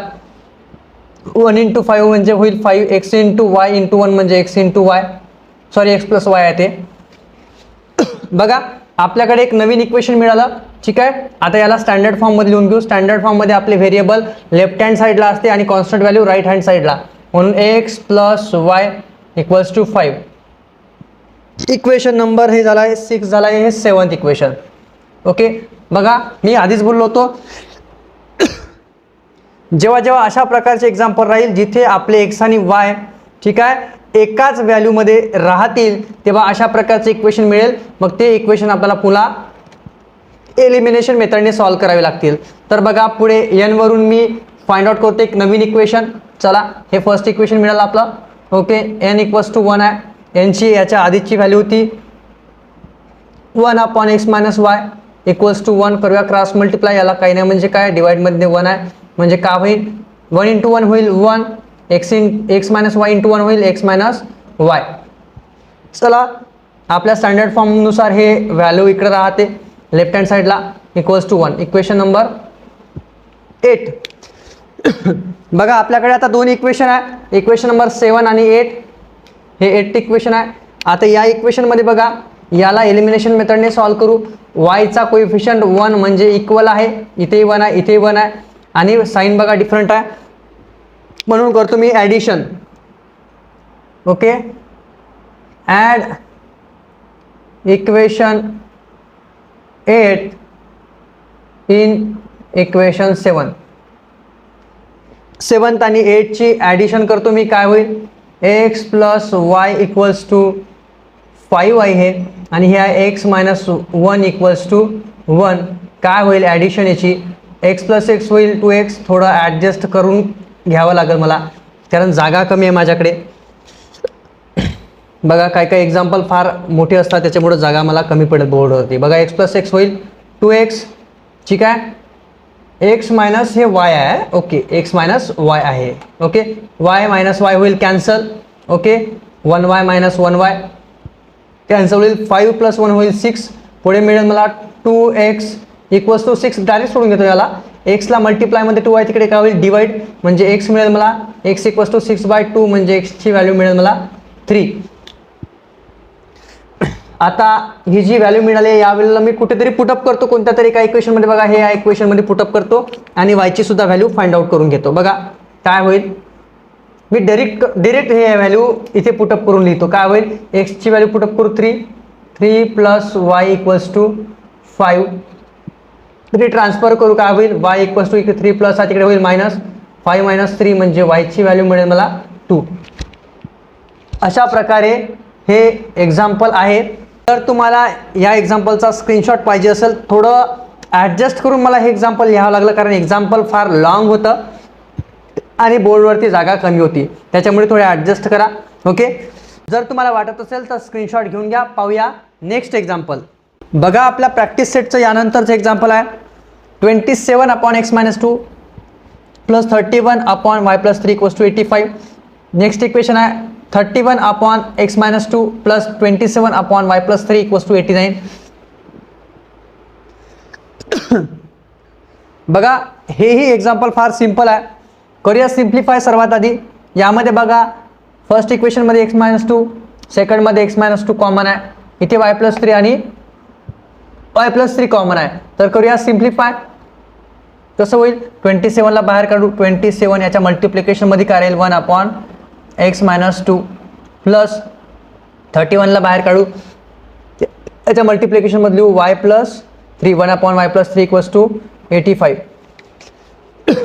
1 इंटू 5 म्हणजे होईल 5, x इंटू y इंटू 1 म्हणजे x into y, sorry x plus y आहे ते. बघा आपल्याकडे एक नवीन इक्वेशन मिळालं. ठीक आहे, आता याला स्टँडर्ड फॉर्ममध्ये लिहून घेऊ. स्टँडर्ड फॉर्ममध्ये आपले व्हेरिएबल लेफ्ट हँड साईडला असते आणि कॉन्स्टंट व्हॅल्यू राईट हँड साईडला, म्हणून x plus y equals to 5. Equation number हे झाला आहे 6 झाला आहे, हे 7th इक्वेशन. ओके, बघा मी आधीच बोललो होतो जेव्हा जेव्हा अशा प्रकारचे एक्झाम्पल राहील जिथे आपले x आणि y, ठीक आहे, एकाच व्हॅल्यूमध्ये राहतील तेव्हा अशा प्रकारचे इक्वेशन मिळेल. मग ते इक्वेशन आपल्याला पुन्हा एलिमिनेशन मेथडने सॉल्व्ह करावे लागतील. तर बघा पुढे n वरून मी फाइंड आउट करतो एक नवीन इक्वेशन. चला, हे फर्स्ट इक्वेशन मिळालं आपलं. ओके, n इक्वल्स टू 1 आहे. n ची याच्या आधीची व्हॅल्यू होती 1/x minus y equals to 1. करूया क्रॉस मल्टिप्लाय. याला काही नाही म्हणजे काय, डिवाइडमध्ये 1 आहे म्हणजे का होईल 1 इंटू 1 होईल 1, x मायनस y इंटू 1 होईल x मायनस y. चला, आपल्या स्टँडर्ड फॉर्मनुसार हे व्हॅल्यू इकडे राहते लेफ्ट हँड साईडला इक्वल्स टू 1. Equation number 8. बघा आपल्याकडे आता दोन इक्वेशन आहे, इक्वेशन नंबर 7 आणि 8. हे 8th इक्वेशन आहे. आता या इक्वेशनमध्ये बघा याला एलिमिनेशन मेथडने सॉल्व्ह करू. y चा कोएफिशियंट 1 म्हणजे इक्वल आहे, इथे 1 आहे, इथे 1 आहे आणि साइन बघा डिफरंट आहे, म्हणून करतो मी addition. Okay, add equation 8 in equation 7. 7th आणि 8th ची ॲडिशन करतो मी. काय होईल x plus y equals to 5 आहे हे, आणि हे आहे x मायनस 1 इक्वल्स टू 1. काय होईल ॲडिशन याची, x प्लस x होईल 2x. थोडं ॲडजस्ट करून घ्यावं लागेल मला कारण जागा कमी आहे माझ्याकडे. बघा काय काय एक्झाम्पल फार मोठे असतात त्याच्यामुळे जागा मला कमी पडत बोर्डवरती. बघा x प्लस x होईल 2x. ठीक आहे, x मायनस हे y आहे. ओके, x मायनस y आहे. ओके, y मायनस y होईल cancel. Okay, 1y minus 1y cancel होईल. 5 प्लस 1 होईल 6. पुढे मिळेल मला 2x इक्वल्स टू 6. डायरेक्ट सोडून घेतो याला, एक्सला मल्टिप्लायमध्ये 2 आहे तिकडे काय होईल डिवाइड म्हणजे x मिळेल मला x इक्वल्स टू 6/2 म्हणजे x ची व्हॅल्यू मिळेल मला 3. आता ही जी व्हॅल्यू मिळाली या वेळेला मी कुठेतरी पुटअप करतो कोणत्या तरी एका इक्वेशनमध्ये. बघा हे या इक्वेशनमध्ये पुटअप करतो आणि y ची सुद्धा व्हॅल्यू फाइंड आउट करून घेतो. बघा काय होईल, मी डायरेक्ट हे व्हॅल्यू इथे पुटअप करून लिहितो. काय होईल, x ची व्हॅल्यू पुटअप करू 3 plus y equals to 5. 3 transfer करू. काय होईल y इक्वल्स टू 3 प्लस आहे तिकडे होईल मायनस 5 मायनस 3 म्हणजे y ची व्हॅल्यू मिळेल मला 2. अशा प्रकारे हे एक्झाम्पल आहे. तर तुम्हाला या एक्झाम्पलचा स्क्रीनशॉट पाहिजे असेल, थोडं ॲडजस्ट करून मला हे एक्झाम्पल लिहावं लागलं कारण एक्झाम्पल फार लॉंग होतं आणि बोर्डवरती जागा कमी होती, त्याच्यामुळे थोडे ॲडजस्ट करा. ओके, जर तुम्हाला वाटत असेल तर स्क्रीनशॉट घेऊन घ्या. पाहूया नेक्स्ट एक्झाम्पल. बघा आपल्या प्रॅक्टिस सेटचं यानंतरचं एक्झाम्पल आहे 27/x minus 2 plus 31/y plus 3 equals to 85. Next equation आहे 31/x minus 2 plus 27/y plus 3 equals to 89. बघा हेही एक्झाम्पल फार सिम्पल आहे. करूया सिम्प्लिफाय. सर्वात आधी यामध्ये बघा फर्स्ट इक्वेशनमध्ये x minus 2, सेकंडमध्ये x minus 2 common आहे, इथे y प्लस 3 आणि y प्लस 3 कॉमन आहे. तर करूया सिम्प्लिफाय. कसं होईल 27ला बाहेर काढू 27 याच्या मल्टिप्लिकेशनमध्ये काय राहील 1/x-2 प्लस 31ला बाहेर काढू याच्या मल्टिप्लिकेशनमध्ये लिहू y+3 1/y+3 = 85.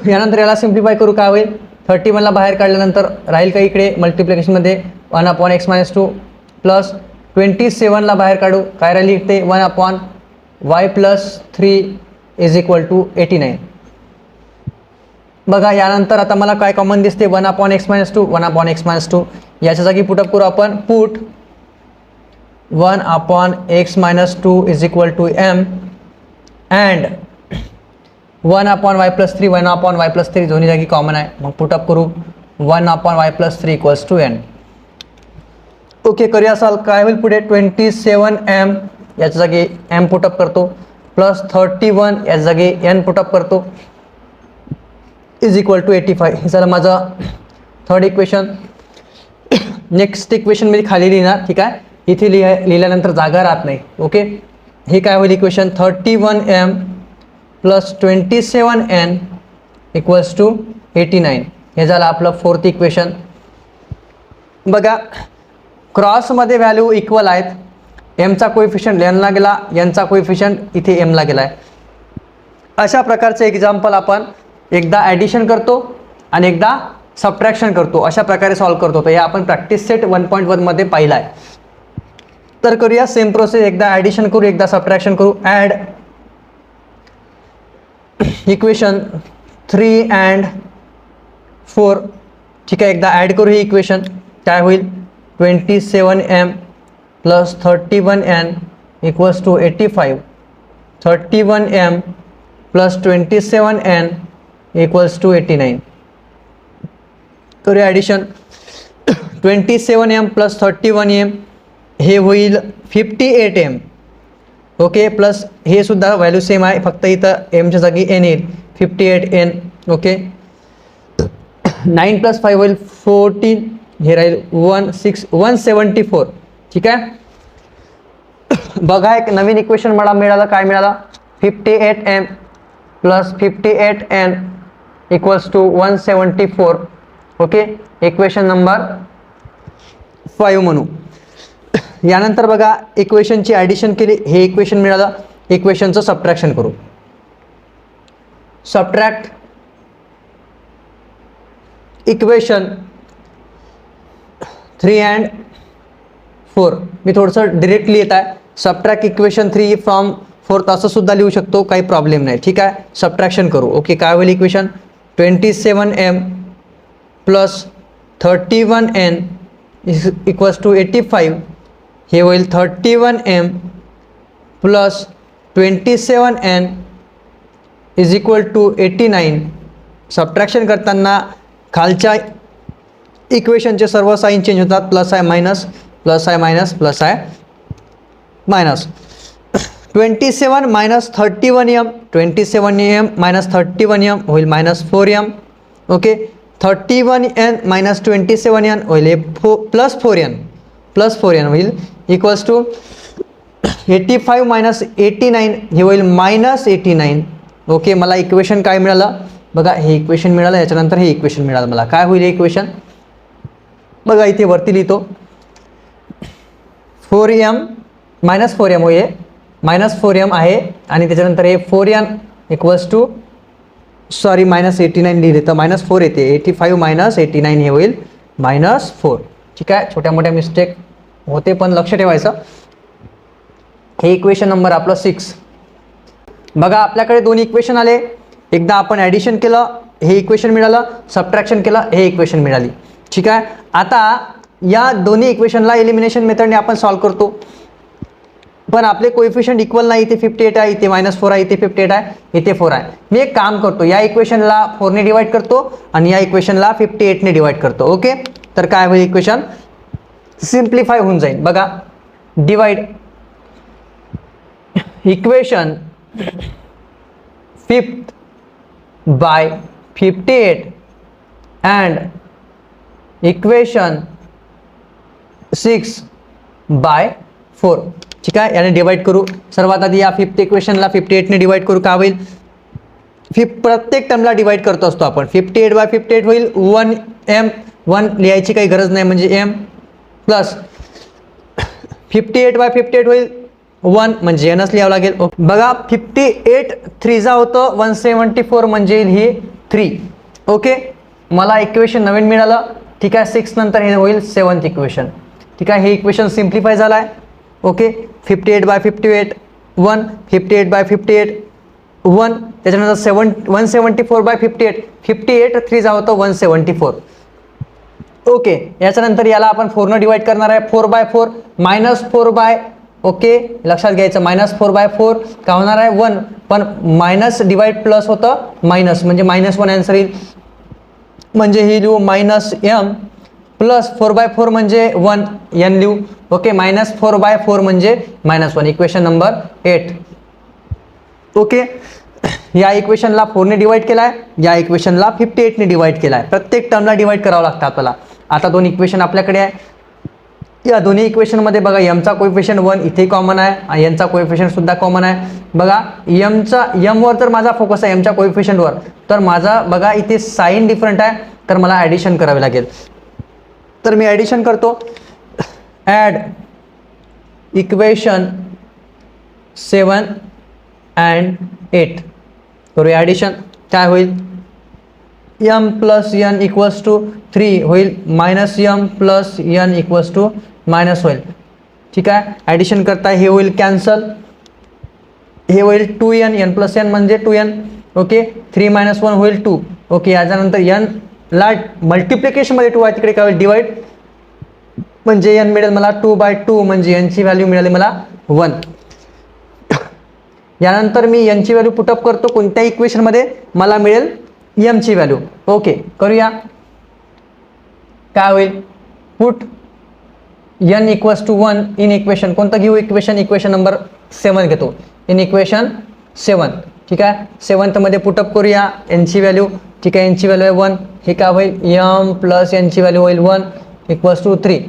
यानंतर याला सिम्प्लिफाय करू काय होईल 31ला बाहेर काढल्यानंतर राहील का इकडे मल्टिप्लिकेशनमध्ये 1/x-2 प्लस 27ला बाहेर काढू काय राहील इथे 1/y+3 = 89. बघा यानंतर आता मला काय कॉमन दिसते 1/x-2 याच्या जागी पुटअप करू आपण put 1/x-2 = m and 1/y+3 दोन्ही जागी कॉमन आहे मग पुटअप करू 1/y+3 = n. ओके करूया सॉल्व काय होईल पुढे 27m याच्या जागी m पुटअप करतो प्लस 31 याच्या जागी n पुटअप करतो = 85. हे झालं माझं थर्ड इक्वेशन. नेक्स्ट इक्वेशन मी खाली लिहिणार ठीक आहे इथे लिहिल्यानंतर जागा राहत नाही. ओके हे काय होईल इक्वेशन 31m प्लस 27n = 89. हे झालं आपलं फोर्थ इक्वेशन. बघा क्रॉसमध्ये व्हॅल्यू इक्वल आहेत एमचा कोएफिशियंट एनला गेला एनचा कोएफिशियंट इथे एमला गेला आहे. अशा प्रकारचे एक्झाम्पल आपण एकदा ॲडिशन करतो आणि एकदा सबट्रॅक्शन करतो अशा प्रकारे सॉल्व्ह करतो. तर हे आपण प्रॅक्टिस सेट 1.1 मध्ये पाहिला आहे. तर करूया सेम प्रोसेस एकदा ॲडिशन करू एकदा सबट्रॅक्शन करू. ॲड इक्वेशन 3 and 4 ठीक आहे एकदा ॲड करू ही इक्वेशन काय होईल 27m plus 31n = 85. 31m plus 27n = 89. करूया ॲडिशन 27m प्लस 31m हे होईल 58m. ओके प्लस हे सुद्धा व्हॅल्यू सेम आहे फक्त इथं एमच्या जागी एन येईल 58n. ओके 9 + 5 होईल 14 हे राहील 174 ठीक आहे. बघा एक नवीन इक्वेशन मला मिळालं काय मिळालं 58m plus 58n = 174. Okay equation number 5 म्हणू. यानंतर बघा इक्वेशनची ॲडिशन केली हे इक्वेशन मिळालं इक्वेशनचं सबट्रॅक्शन करू. सबट्रॅक्ट इक्वेशन 3 and 4 मी थोडंसं डिरेक्टली येत आहे. सबट्रॅक्ट इक्वेशन 3 फ्रॉम 4 असं सुद्धा लिहू शकतो काही प्रॉब्लेम नाही ठीक आहे. सबट्रॅक्शन करू. ओके काय होईल इक्वेशन 27m प्लस 31n = 85 हे होईल 31m प्लस 27n = 89. सबट्रॅक्शन करताना खालच्या इक्वेशनचे सर्व साईन चेंज होतात प्लस आहे मायनस प्लस आहे मायनस प्लस आहे मायनस 27 - 31m 27m - 31m होईल -4m. ओके 31n - 27n होईल प्लस 4n होईल = 85 - 89 हे होईल -89. ओके मला इक्वेशन काय मिळालं बघा हे इक्वेशन मिळालं याच्यानंतर हे इक्वेशन मिळालं मला काय होईल इक्वेशन बघा इथे वरती लिहितो 4m - 4m होईल -4m आहे आणि त्याच्यानंतर हे 4n = सॉरी -89 लिहिले तर -4 येते 85 - 89 हे होईल -4 ठीक आहे. छोट्या मोठ्या मिस्टेक होते पण लक्ष ठेवायचं. हे इक्वेशन नंबर आपलं 6. बघा आपल्याकडे दोन इक्वेशन आले एकदा आपण ॲडिशन केलं हे इक्वेशन मिळालं सबट्रॅक्शन केलं हे इक्वेशन मिळाली ठीक आहे. आता या दोन्ही इक्वेशनला एलिमिनेशन मेथडने आपण सॉल्व्ह करतो पण आपले कोएफिशियंट इक्वल नाही इथे 58 आहे इथे -4 आहे इथे 58 आहे इथे 4 आहे. मी एक काम करतो या इक्वेशनला 4 ने डिवाइड करतो आणि या इक्वेशनला 58 ने डिवाइड करतो. ओके तर काय होईल इक्वेशन सिम्प्लिफाय होऊन जाईल. बघा divide equation 5th by 58 and equation 6 by 4 ठीक आहे. याने डिवाइड करू सर्वात आधी या 5th इक्वेशनला 58 ने डिवाइड करू काय होईल प्रत्येक टर्मला डिवाइड करतो असतो आपण. 58/58 होईल 1m, 1 लिहायची काही गरज नाही म्हणजे m, प्लस 58/58 होईल 1 म्हणजे nच लिहावं लागेल. बघा 58 3 होतं 174 म्हणजे ही 3. ओके, मला इक्वेशन नवीन मिळालं. ठीक आहे, 6 नंतर हे होईल 7th इक्वेशन. ठीक आहे, हे इक्वेशन सिम्प्लिफाय झालं आहे. ओके, 58/58 1, 58/58 1, त्याच्यानंतर 174/58, 58 3 होतं 174. ओके, याच्यानंतर याला आपण 4 न डिवाइड करणार आहे. 4/4 -4 ओके, लक्षात घ्यायचं -4/4 का होणार आहे 1, पण मायनस डिवाइड प्लस होतं मायनस म्हणजे -1 आन्सर येईल. म्हणजे ही लिहू -m प्लस 4/4 म्हणजे 1 n लिहू. ओके, -4/4 म्हणजे -1, इक्वेशन नंबर 8. ओके, या इक्वेशनला 4 ने डिवाइड केला आहे, या इक्वेशनला 58 ने डिवाइड केला आहे. प्रत्येक टर्मला डिवाइड करावं लागतं आपल्याला. आता दोन इक्वेशन आपल्याकडे आहे. या दोन्ही इक्वेशनमध्ये बघा एमचा कोएफिशियंट 1 इथे कॉमन आहे आणि यांचा कोएफिशियंट सुद्धा कॉमन आहे. बघा एमवर तर माझा फोकस आहे एमच्या कोएफिशियंटवर, तर माझा बघा इथे साइन डिफरंट आहे, तर मला ॲडिशन करावे लागेल. तर मी ॲडिशन करतो. ॲड इक्वेशन 7 and 8 करूया ॲडिशन. काय होईल m + n = 3 होईल -m + n = मायनस होईल. ठीक आहे, ॲडिशन करता हे होईल कॅन्सल, हे होईल 2n, n + n म्हणजे 2n. ओके, 3 - 1 होईल 2. ओके, याच्यानंतर n ला मल्टिप्लिकेशनमध्ये 2 आहे, तिकडे काय होईल डिवाइड म्हणजे n मिळेल मला 2/2 म्हणजे n ची व्हॅल्यू मिळाली मला 1. यानंतर मी n ची व्हॅल्यू पुटअप करतो कोणत्या इक्वेशनमध्ये, मला मिळेल m ची व्हॅल्यू. ओके, करूया. काय होईल पुट n = 1 इन इक्वेशन, कोणतं घेऊ इक्वेशन नंबर 7 घेतो, इन इक्वेशन 7. ठीक आहे, 7th मध्ये पुटअप करूया n ची व्हॅल्यू. ठीक आहे, n ची व्हॅल्यू आहे 1. हे काय होईल m + n ची व्हॅल्यू होईल 1 = 3.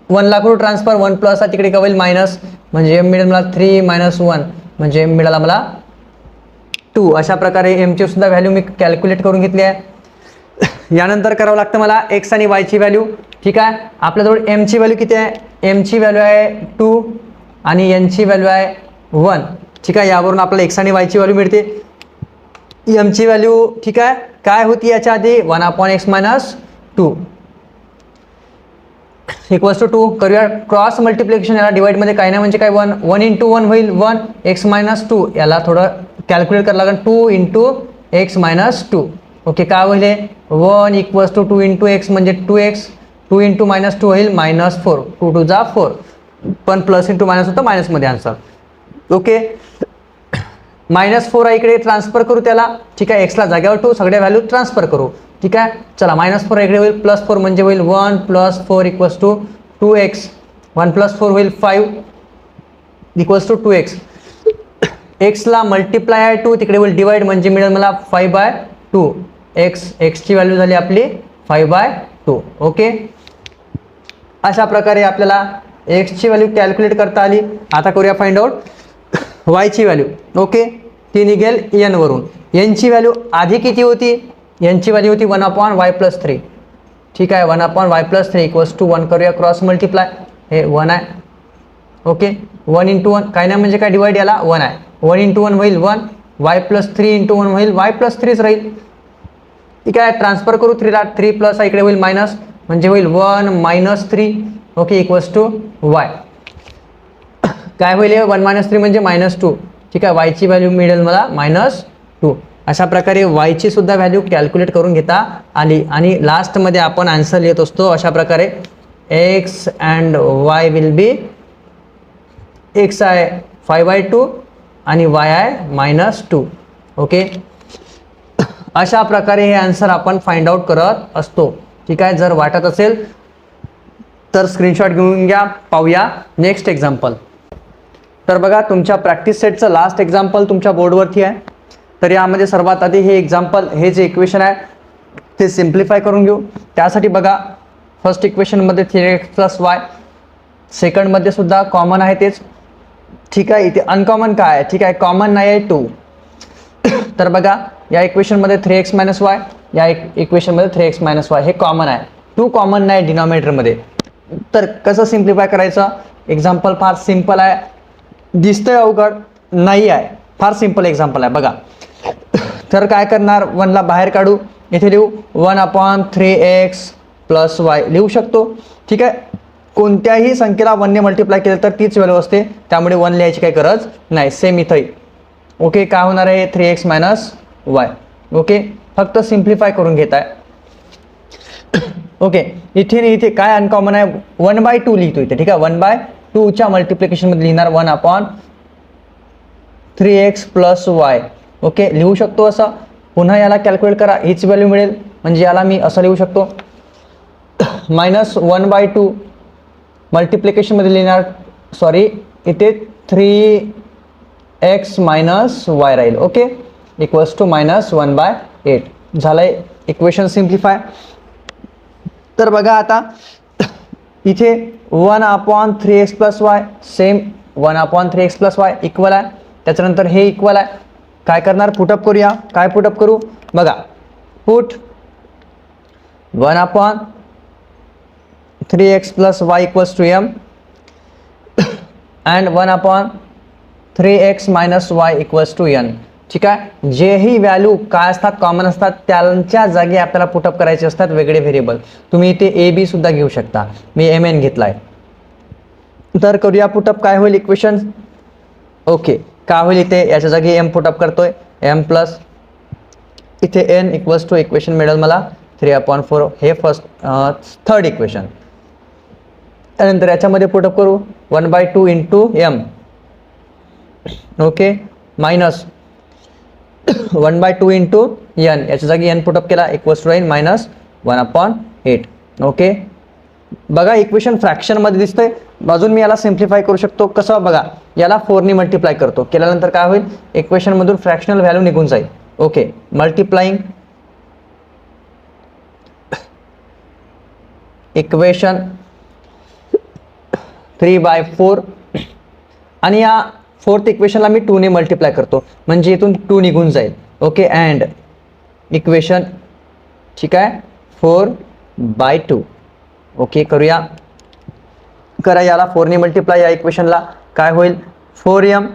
1 ला करू ट्रान्सफर, 1 प्लस आहे तिकडे काय होईल मायनस म्हणजे m मिळेल मला 3 - 1 म्हणजे m मिळाला मला 2. अशा प्रकारे m ची सुद्धा व्हॅल्यू मी कॅल्क्युलेट करून घेतली आहे. यानंतर करावं लागतं मला x आणि y ची व्हॅल्यू. ठीक आहे, आपल्याजवळ m ची व्हॅल्यू किती आहे, m ची व्हॅल्यू आहे 2 आणि n ची व्हॅल्यू आहे 1. ठीक आहे, यावरून आपल्याला x आणि y ची व्हॅल्यू मिळते. m ची व्हॅल्यू ठीक आहे काय होती याच्या आधी 1/x - 2 = 2. करूया क्रॉस मल्टिप्लिकेशन, याला डिवाइडमध्ये काय नाही म्हणजे काय 1 × 1 होईल 1 x - 2. याला थोडं कॅल्क्युलेट करावं लागेल 2 × x - 2. ओके, काय होईल 1 = 2 × x म्हणजे 2x, 2 × -2 होईल -4, 2 × 2 4, पण प्लस इंटू मायनस होतं मायनसमध्ये आन्सर. ओके, -4 इकडे ट्रान्सफर करू त्याला. ठीक आहे, एक्सला जागेवर 2 सगळ्या व्हॅल्यू ट्रान्सफर करू. ठीक आहे, चला -4 इकडे होईल +4 म्हणजे होईल 1 + 4 = 2x, 1 + 4 होईल 5 = 2x. एक्सला मल्टिप्लाय आहे 2, तिकडे होईल डिवाइड म्हणजे मिळेल मला 5/2. x ची व्हॅल्यू झाली आपली 5/2. ओके, अशा प्रकारे आपल्याला x ची व्हॅल्यू कॅल्क्युलेट करता आली. आता करूया फाइंड आउट y ची व्हॅल्यू. ओके, ती निघेल n वरून. n ची व्हॅल्यू आधी किती होती, n ची व्हॅल्यू होती 1/y + 3. ठीक आहे, 1/y + 3 = 1. करूया क्रॉस मल्टिप्लाय, हे 1 आहे. ओके, 1 × 1 काय नाही म्हणजे काय डिवाइड, याला 1 आहे. 1 × 1 होईल 1, y + 3 × 1 होईल y + 3च राहील. ठीक आहे, ट्रान्सफर करू 3 ला, 3 प्लस इकडे होईल मायनस म्हणजे होईल 1 - 3. Okay, = y. काय होईल 1 - 3 म्हणजे -2. ठीक आहे, y ची व्हॅल्यू मिळेल मला -2. अशा प्रकारे y ची सुद्धा व्हॅल्यू कॅल्क्युलेट करून घेता आली. आणि लास्टमध्ये आपण आन्सर लिहित असतो अशा प्रकारे x and y will be, x आहे 5/2 आणि y आहे -2. ओके, अशा प्रकारे हे आन्सर आपण फाइंड आउट करत असतो. ठीक आहे, जर वाटत असेल तर स्क्रीनशॉट घेऊन घ्या. पाहूया नेक्स्ट एक्झाम्पल. तर बघा तुमच्या प्रॅक्टिस सेटचं लास्ट एक्झाम्पल तुमच्या बोर्डवरती आहे. तर यामध्ये सर्वात आधी हे एक्झाम्पल, हे जे इक्वेशन आहे ते सिम्प्लिफाय करून घेऊ. त्यासाठी बघा फर्स्ट इक्वेशनमध्ये 3x + y, सेकंडमध्ये सुद्धा कॉमन आहे तेच. ठीक आहे, इथे अनकॉमन काय आहे, ठीक आहे कॉमन नाही आहे 2. तर बघा या इक्वेशनमध्ये 3x मायनस वाय, या इक्वेशनमध्ये 3x मायनस वाय हे कॉमन आहे, 2 कॉमन नाही डिनॉमिनेटरमध्ये. तर कसं सिम्प्लिफाय करायचं? एक्झाम्पल फार सिम्पल आहे, दिसतंय अवघड नाही आहे, फार सिम्पल एक्झाम्पल आहे बघा. तर काय करणार, 1ला बाहेर काढू, इथे लिहू 1/3x प्लस वाय लिहू शकतो. ठीक आहे, कोणत्याही संख्येला 1ने मल्टिप्लाय केलं तर तीच व्हॅल्यू असते, त्यामुळे 1 लिहायची काही गरज नाही. सेम इथंही ओके. काय होणार आहे 3x मायनस वाय. ओके, फक्त सिम्प्लिफाय करून घेत आहे. ओके, इथे काय अनकॉमन आहे, 1/2 लिहितो इथे. ठीक आहे, 1/2च्या मल्टिप्लिकेशनमध्ये लिहिणार 1/3x प्लस वाय. ओके, लिहू शकतो असं. पुन्हा याला कॅल्क्युलेट करा, हीच व्हॅल्यू मिळेल, म्हणजे याला मी असं लिहू शकतो मायनस 1/2 मल्टिप्लिकेशनमध्ये लिहिणार, सॉरी इथे 3x मायनस वाय राहील. ओके, इक्वल्स टू मायनस 1/8 झालंय इक्वेशन सिम्प्लिफाय. तर बघा आता इथे 1/3x plus Y, same 1/3x plus y equal आहे, त्याच्यानंतर हे इक्वल आहे. काय करणार, पुटअप करूया. काय पुटअप करू बघा, put 1/3x plus Y equals to m and 1/3x minus Y equals to n. ठीक आहे, जेही व्हॅल्यू काय असतात कॉमन असतात त्यांच्या जागी आपल्याला पुटअप करायचे असतात वेगळे व्हेरिएबल. तुम्ही इथे ए बी सुद्धा घेऊ शकता, मी mn घेतलाय. तर करूया पुटअप. काय होईल इक्वेशन, ओके काय होईल इथे याच्या जागी m पुटअप करतोय, m प्लस इथे n इक्वल्स टू इक्वेशन मिळेल मला 3/4. हे थर्ड इक्वेशन. त्यानंतर याच्यामध्ये पुटअप करू 1/2 into m. Okay, minus 1/2 into n, याच्या जागी n पुटअप केला इक्वल्स टू राहील मायनस 1/8. ओके, बघा इक्वेशन फ्रॅक्शनमध्ये दिसतंय. अजून मी याला सिम्प्लिफाय करू शकतो. कसं बघा, याला 4ने मल्टिप्लाय करतो, केल्यानंतर काय होईल इक्वेशनमधून फ्रॅक्शनल व्हॅल्यू निघून जाईल. ओके, मल्टिप्लाइंग इक्वेशन 3/4 आणि या फोर्थ इक्वेशनला मी 2ने मल्टिप्लाय करतो, म्हणजे इथून 2 निघून जाईल. ओके, अँड इक्वेशन ठीक आहे 4/2. ओके, करूया. करा याला 4ने मल्टिप्लाय, या इक्वेशनला काय होईल 4m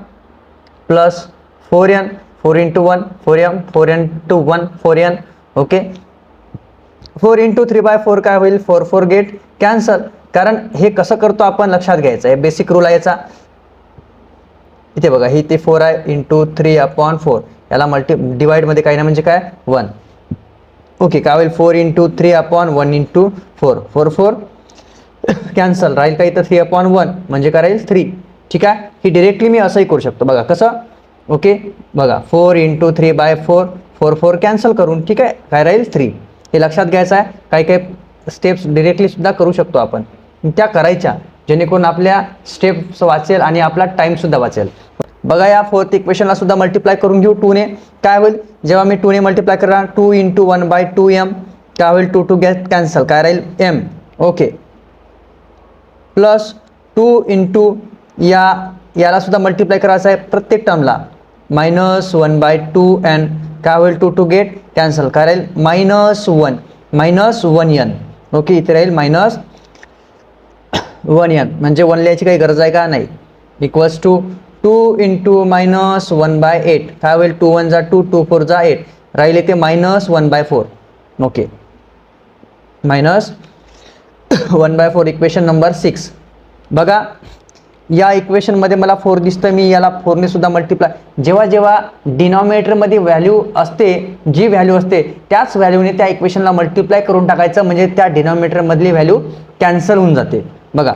plus 4n, 4 into 1 4m, 4 into 1 4n. Okay, 4 into 3/4 काय होईल 4 4 गेट कॅन्सल. कारण हे कसं करतो आपण लक्षात घ्यायचं आहे, बेसिक रूल आहे याचा. इथे बघा, ही ते 4 आहे इंटू 3/4, याला डिवाइडमध्ये काही ना म्हणजे काय 1. ओके, काय होईल 4 इंटू 3/1 इंटू 4 4 4 कॅन्सल, राहील का इथं 3/1 म्हणजे काय राहील 3. ठीक आहे, ही डिरेक्टली मी असंही करू शकतो बघा कसं. ओके, बघा 4 इंटू 3/4 4 4 कॅन्सल करून, ठीक आहे काय राहील 3. हे लक्षात घ्यायचं आहे. काही काही स्टेप्स डिरेक्टली सुद्धा करू शकतो आपण, त्या करायच्या जेणेकरून आपल्या स्टेप्स वाचेल आणि आपला टाइम सुद्धा वाचेल. बघा या फोर्थ इक्वेशनला सुद्धा मल्टिप्लाय करून घेऊ 2ने. काय होईल जेव्हा मी 2ने मल्टिप्लाय करणार 2 इंटू 1/2m, काय होईल 2 2 गेट कॅन्सल, काय राहील m. ओके, प्लस 2 इंटू याला सुद्धा मल्टिप्लाय करायचं आहे प्रत्येक टर्मला, मायनस 1/2 अँड काय होईल 2 2 गेट कॅन्सल, काय राहील -1 -1n. ओके, इथे राहील -1n, म्हणजे 1 लिहायची काही गरज आहे का नाही. इक्वल्स टू 2 इंटू -1/8, काय होईल 2 1 जा 2 2 4 जा 8, राहील इथे -1/4. Okay, -1/4 equation number 6. बघा या इक्वेशनमध्ये मला 4 दिसतं, मी याला 4ने सुद्धा मल्टिप्लाय. जेव्हा जेव्हा डिनॉमिनेटरमध्ये व्हॅल्यू असते, जी व्हॅल्यू असते त्याच व्हॅल्यूने त्या इक्वेशनला मल्टिप्लाय करून टाकायचं, म्हणजे त्या डिनॉमिनेटरमधली व्हॅल्यू कॅन्सल होऊन जाते. बघा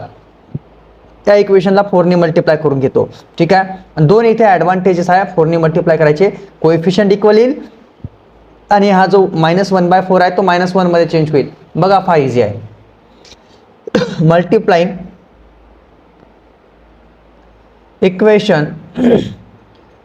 त्या इक्वेशनला 4ने मल्टिप्लाय करून घेतो. ठीक आहे, 2 इथे ॲडव्हान्टेजेस आहे 4ने मल्टिप्लाय करायचे. कोएफिशियंट इक्वल येईल आणि हा जो -1/4 आहे तो -1 मध्ये चेंज होईल. बघा फार इझी आहे. मल्टिप्लाइंग इक्वेशन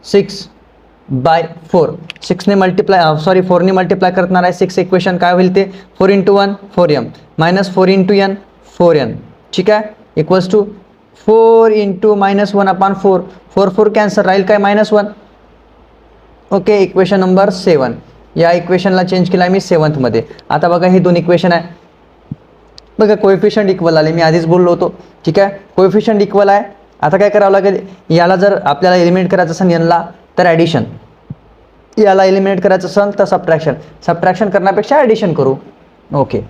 6/4, 6ने मल्टिप्लाय 4ने मल्टिप्लाय करणार आहे 6 इक्वेशन. काय होईल ते 4 into 1 4m, -4 into n 4n. ठीक आहे, इक्वल्स टू 4 इंटू -1/4 4 4 कॅन्सल, राहील काय -1. Okay, equation number 7. या इक्वेशनला चेंज केला मी 7th. आता बघा हे दोन इक्वेशन आहे. बघा कोएफिशियंट इक्वल आले, मी आधीच बोललो होतो. ठीक आहे, कोएफिशियंट इक्वल आहे. आता काय करावं लागेल, याला जर आपल्याला एलिमिनेट करायचं असेल यांना तर ॲडिशन, याला एलिमिनेट करायचं असेल तर सबट्रॅक्शन. सबट्रॅक्शन करण्यापेक्षा ॲडिशन करू. Okay,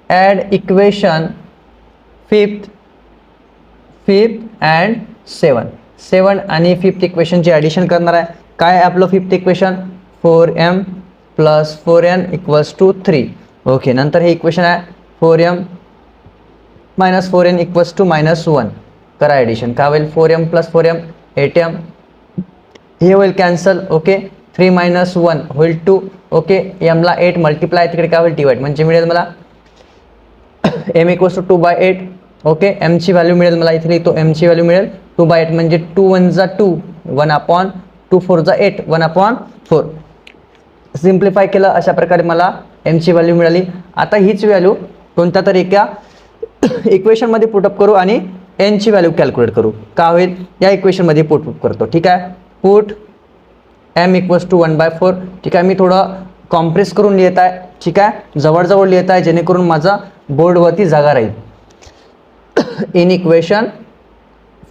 add equation fifth and 7 आणि 5th इक्वेशनची ॲडिशन करणार आहे. काय आहे आपलं 5th equation, 4m + 4n = 3. Okay, नंतर हे इक्वेशन आहे 4m - 4n = -1. करा ॲडिशन. काय होईल, 4m + 4m 8m, हे होईल कॅन्सल. ओके, 3 - 1 होईल 2. ओके, mला 8 मल्टिप्लाय, तिकडे काय होईल डिवाइड, म्हणजे मिळेल मला m = 2/8. ओके, m ची व्हॅल्यू मिळेल मला, इथे लिहितो m ची व्हॅल्यू मिळेल 2/8, म्हणजे 2 × 1 = 2, 1/2, 4 × 8, 1/4. सिम्प्लिफाय केलं, अशा प्रकारे मला m ची व्हॅल्यू मिळाली. आता हीच व्हॅल्यू कोणत्या तरी एका इक्वेशनमध्ये पुटअप करू आणि n ची व्हॅल्यू कॅल्क्युलेट करू. का होईल, या इक्वेशनमध्ये पुटअप करतो. ठीक आहे, पुट m = 1/4. ठीक आहे, मी थोडं कॉम्प्रेस करून लिहित आहे. ठीक आहे, जवळजवळ लिहित आहे जेणेकरून माझा बोर्डवरती जागा राहील. इन इक्वेशन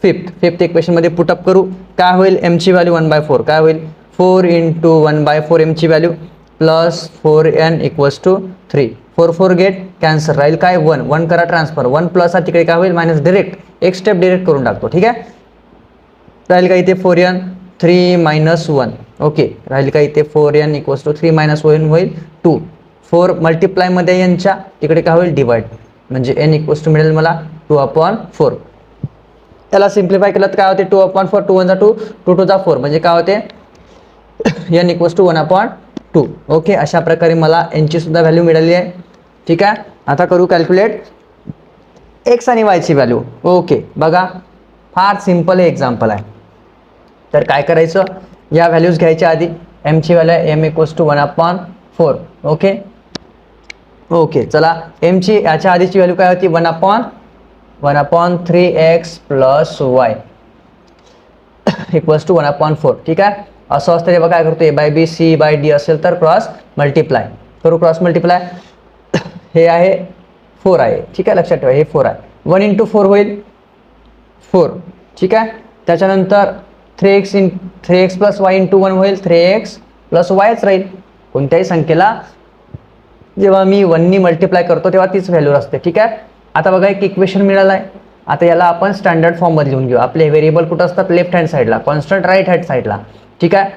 फिफ्थ इक्वेशनमध्ये पुटअप करू. काय होईल, m ची व्हॅल्यू 1/4. काय होईल, 4 × 1/4 m ची value plus 4n = 3. 4 get cancel, राहील काय 1 करा ट्रान्सफर, 1 प्लस आहे तिकडे काय होईल मायनस, डायरेक्ट एक स्टेप डायरेक्ट करून टाकतो. ठीक आहे, राहील का इथे 4n 3 - 1. ओके, राहील का इथे 4n = 3 - 1 होईल 2. 4 मल्टिप्लायमध्ये यांच्या तिकडे काय होईल डिवाइड, म्हणजे n = मिळेल मला 2/4. याला सिम्प्लिफाय केलं तर काय होते 2/4, 2 × 1 = 2, 2 × 2 = 4, म्हणजे काय होते n = 1/2. ओके, अशा प्रकारे मला n ची सुद्धा व्हॅल्यू मिळाली आहे. ठीक आहे, आता करू कॅल्क्युलेट x आणि y ची व्हॅल्यू. ओके, बघा फार सिम्पल हे एक्झाम्पल आहे. तर काय करायचं, या व्हॅल्यूज घ्यायच्या आधी m ची व्हॅल्यू आहे m = 1/4. ओके ओके, चला m ची याच्या आधीची व्हॅल्यू काय होती 1/3x + y = 1/4. ठीक आहे, असं असतं तेव्हा काय करतो, a/b c/d असेल तर क्रॉस मल्टिप्लाय करू. क्रॉस मल्टिप्लाय हे आहे 4 आहे. ठीक आहे, लक्षात ठेवा हे 4 आहे. 1 × 4 होईल 4. ठीक आहे, त्याच्यानंतर 3x + y × 1 होईल 3x + yच राहील. कोणत्याही संख्येला जेव्हा मी 1 नी मल्टिप्लाय करतो तेव्हा तीच व्हॅल्यू असते. ठीक आहे, आता बघा एक इक्वेशन मिळालं आहे. आता याला आपण स्टँडर्ड फॉर्ममध्ये लिहून घेऊ. आपले व्हेरिएबल कुठं असतात, लेफ्ट हँड साईडला, कॉन्स्टंट राईट हँड साईडला. ठीक आहे,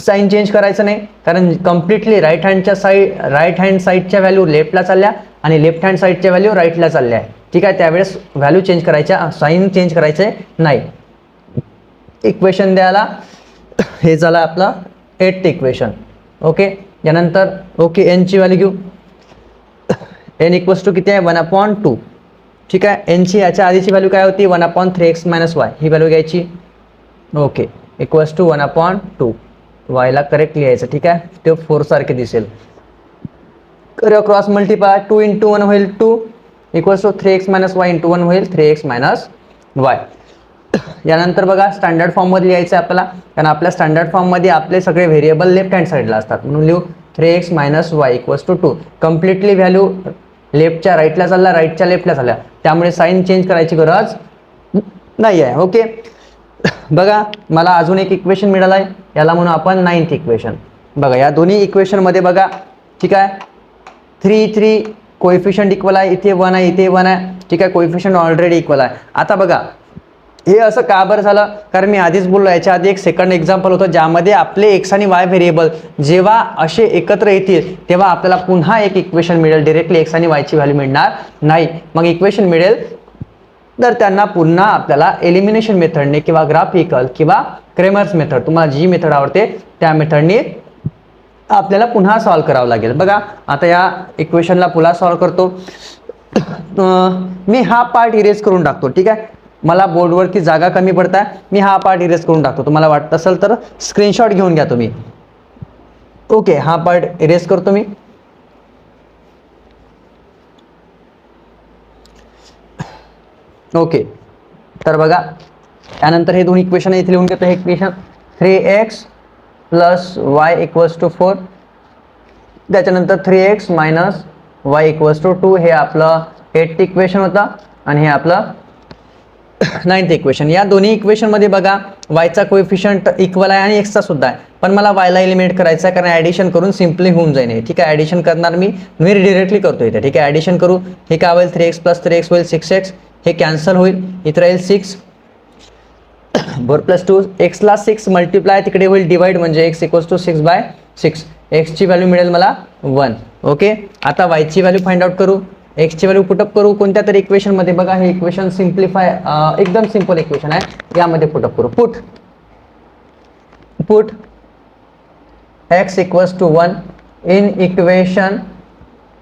साईन चेंज करायचं नाही, कारण कम्प्लिटली राईट हँड साईडच्या व्हॅल्यू लेफ्टला चालल्या आणि लेफ्ट हँड साईडच्या व्हॅल्यू राईटला चालल्या आहे. ठीक आहे, त्यावेळेस व्हॅल्यू चेंज करायच्या, साईन चेंज करायचे नाही. इक्वेशन द्यायला हे झालं आपलं 8th इक्वेशन. ओके, यानंतर ओके n ची व्हॅल्यू घेऊ. n = किती आहे 1/2. ठीक आहे, n ची याच्या आधीची व्हॅल्यू काय होती 1/3x - y, ही व्हॅल्यू घ्यायची. ओके, = 1/2. y ला करेक्ट लिहायचं. ठीक आहे, ते 4 सारखे दिसेल. क्रॉस मल्टिप्लाय 2 × 1 होईल 2 = 3x - y × 1 होईल 3x - y. यानंतर बघा स्टँडर्ड फॉर्ममध्ये लिहायचं आहे आपल्याला, कारण आपल्या स्टँडर्ड फॉर्ममध्ये आपले सगळे व्हेरिएबल लेफ्ट हँड साईडला असतात. म्हणून लिहू 3x - y = 2. कम्प्लिटली व्हॅल्यू लेफ्टच्या राईटला चालला, राईटच्या लेफ्टला चालल्या, त्यामुळे साईन चेंज करायची गरज नाही आहे. ओके, बघा मला अजून एक इक्वेशन मिळालं आहे, याला म्हणून आपण 9th इक्वेशन. बघा या दोन्ही इक्वेशनमध्ये बघा. ठीक आहे, 3 कोएफिशियंट इक्वल आहे, इथे 1 आहे, इथे 1 आहे. ठीक आहे, कोएफिशियंट ऑलरेडी इक्वल आहे. आता बघा हे असं का बरं झालं, कारण मी आधीच बोललो याच्या आधी एक सेकंड एक्झाम्पल होतं ज्यामध्ये आपले x आणि y व्हेरिएबल जेव्हा असे एकत्र येतील तेव्हा आपल्याला पुन्हा एक इक्वेशन मिळेल, डायरेक्टली x आणि y ची व्हॅल्यू मिळणार नाही. मग इक्वेशन मिळेल तर त्यांना पुन्हा आपल्याला एलिमिनेशन मेथडने किंवा ग्राफिकल किंवा क्रेमर्स मेथड, तुम्हाला जी मेथड आवडते त्या मेथडने आपल्याला पुन्हा सॉल्व्ह करावं लागेल. बघा आता या इक्वेशनला पुन्हा सॉल्व्ह करतो. मी हा पार्ट इरेज करून टाकतो. ठीक आहे, मला बोर्डवरती जागा कमी पडत आहे, मी हा पार्ट इरेज करून टाकतो. तुम्हाला वाटत असेल तर स्क्रीनशॉट घेऊन घ्या तुम्ही. ओके, हा पार्ट इरेज करतो मी. ओके, तर बघा त्यानंतर हे दोन इक्वेशन इथे लिहून घेतो. हे equation 3x plus y equals to 4, त्याच्यानंतर 3x minus y equals to 2 हे आपलं 8th इक्वेशन होता आणि हे आपलं 9th इक्वेशन. या दोन्ही इक्वेशनमध्ये बघा वायचा कोएफिशियंट इक्वल आहे आणि एक्सचा सुद्धा आहे, पण मला वायला एलिमिनेट करायचं आहे कारण ॲडिशन करून सिम्पली होऊन जाईल. ठीक आहे, ॲडिशन करणार मी डिरेक्टली करतो इथे. ठीक आहे, ॲडिशन करू. हे काय होईल 3x प्लस 3x होईल 6x, हे कॅन्सल होईल, इथे राहील 6 4 प्लस 2, एक्सला 6 मल्टिप्लाय तिकडे होईल डिवाइड म्हणजे x इक्वल्स टू 6/6. एक्सची व्हॅल्यू मिळेल मला 1. ओके, आता वायची व्हॅल्यू फाइंड आउट करू. एक्सची व्हॅल्यू पुटअप करू कोणत्या तरी इक्वेशनमध्ये. बघा हे इक्वेशन सिम्प्लिफाय एकदम सिम्पल इक्वेशन आहे, यामध्ये पुटअप करू. Put x equals to 1 in equation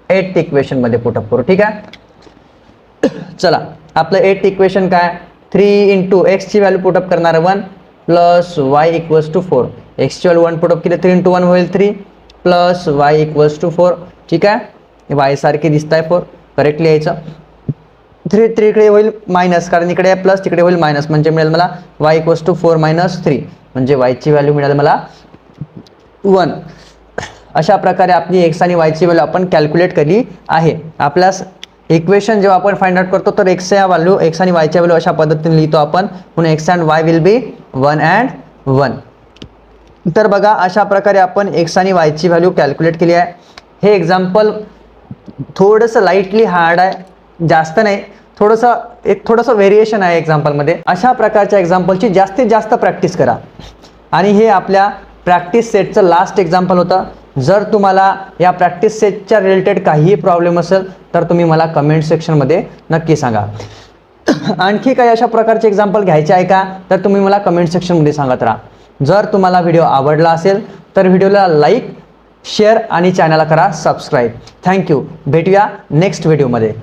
8th इक्वेशनमध्ये पुटअप करू. ठीक आहे, चला आपलं 8th इक्वेशन काय 3 इंटू एक्सची व्हॅल्यू पुटअप करणार 1 प्लस वाय इक्वल्स टू 4. एक्सची व्हॅल्यू 1 पुटअप केली 3 इंटू 1 होईल 3 प्लस वाय इक्वल्स टू 4. ठीक आहे, वाय सारखे दिसत आहे 4, करेक्टली यायचं. 3 इकडे होईल मायनस कारण इकडे प्लस तिकडे होईल मायनस म्हणजे मिळेल मला वाय इक्वल्स टू 4 मायनस 3 म्हणजे वायची व्हॅल्यू मिळेल मला 1. अशा प्रकारे आपली एक्स आणि वायची व्हॅल्यू आपण कॅल्क्युलेट केली आहे. आपल्या इक्वेशन जेव्हा आपण फाइंड आउट करतो तर एक्स आणि वायच्या व्हॅल्यू अशा पद्धतीने लिहितो आपण, म्हणून x and Y will be 1 and 1. तर बघा अशा प्रकारे आपण एक्स आणि वायची व्हॅल्यू कॅल्क्युलेट केली आहे. हे एक्झाम्पल थोडंसं लाईटली हार्ड आहे, जास्त नाही, थोडंसं व्हेरिएशन आहे एक्झाम्पलमध्ये. अशा प्रकारच्या एक्झाम्पलची जास्तीत जास्त प्रॅक्टिस करा. आणि हे आपल्या प्रॅक्टिस सेटचं लास्ट एक्झाम्पल होतं. जर तुम्हाला या प्रॅक्टिस सेटच्या रिलेटेड काहीही प्रॉब्लेम असेल तर तुम्ही मला कमेंट सेक्शनमध्ये नक्की सांगा. आणखी काही अशा प्रकारचे एक्झाम्पल घ्यायचे आहे का तर तुम्ही मला कमेंट सेक्शनमध्ये सांगत राहा. जर तुम्हाला व्हिडिओ आवडला असेल तर व्हिडिओला लाईक, शेअर आणि चॅनलला करा सबस्क्राईब. थँक्यू. भेटूया नेक्स्ट व्हिडिओमध्ये.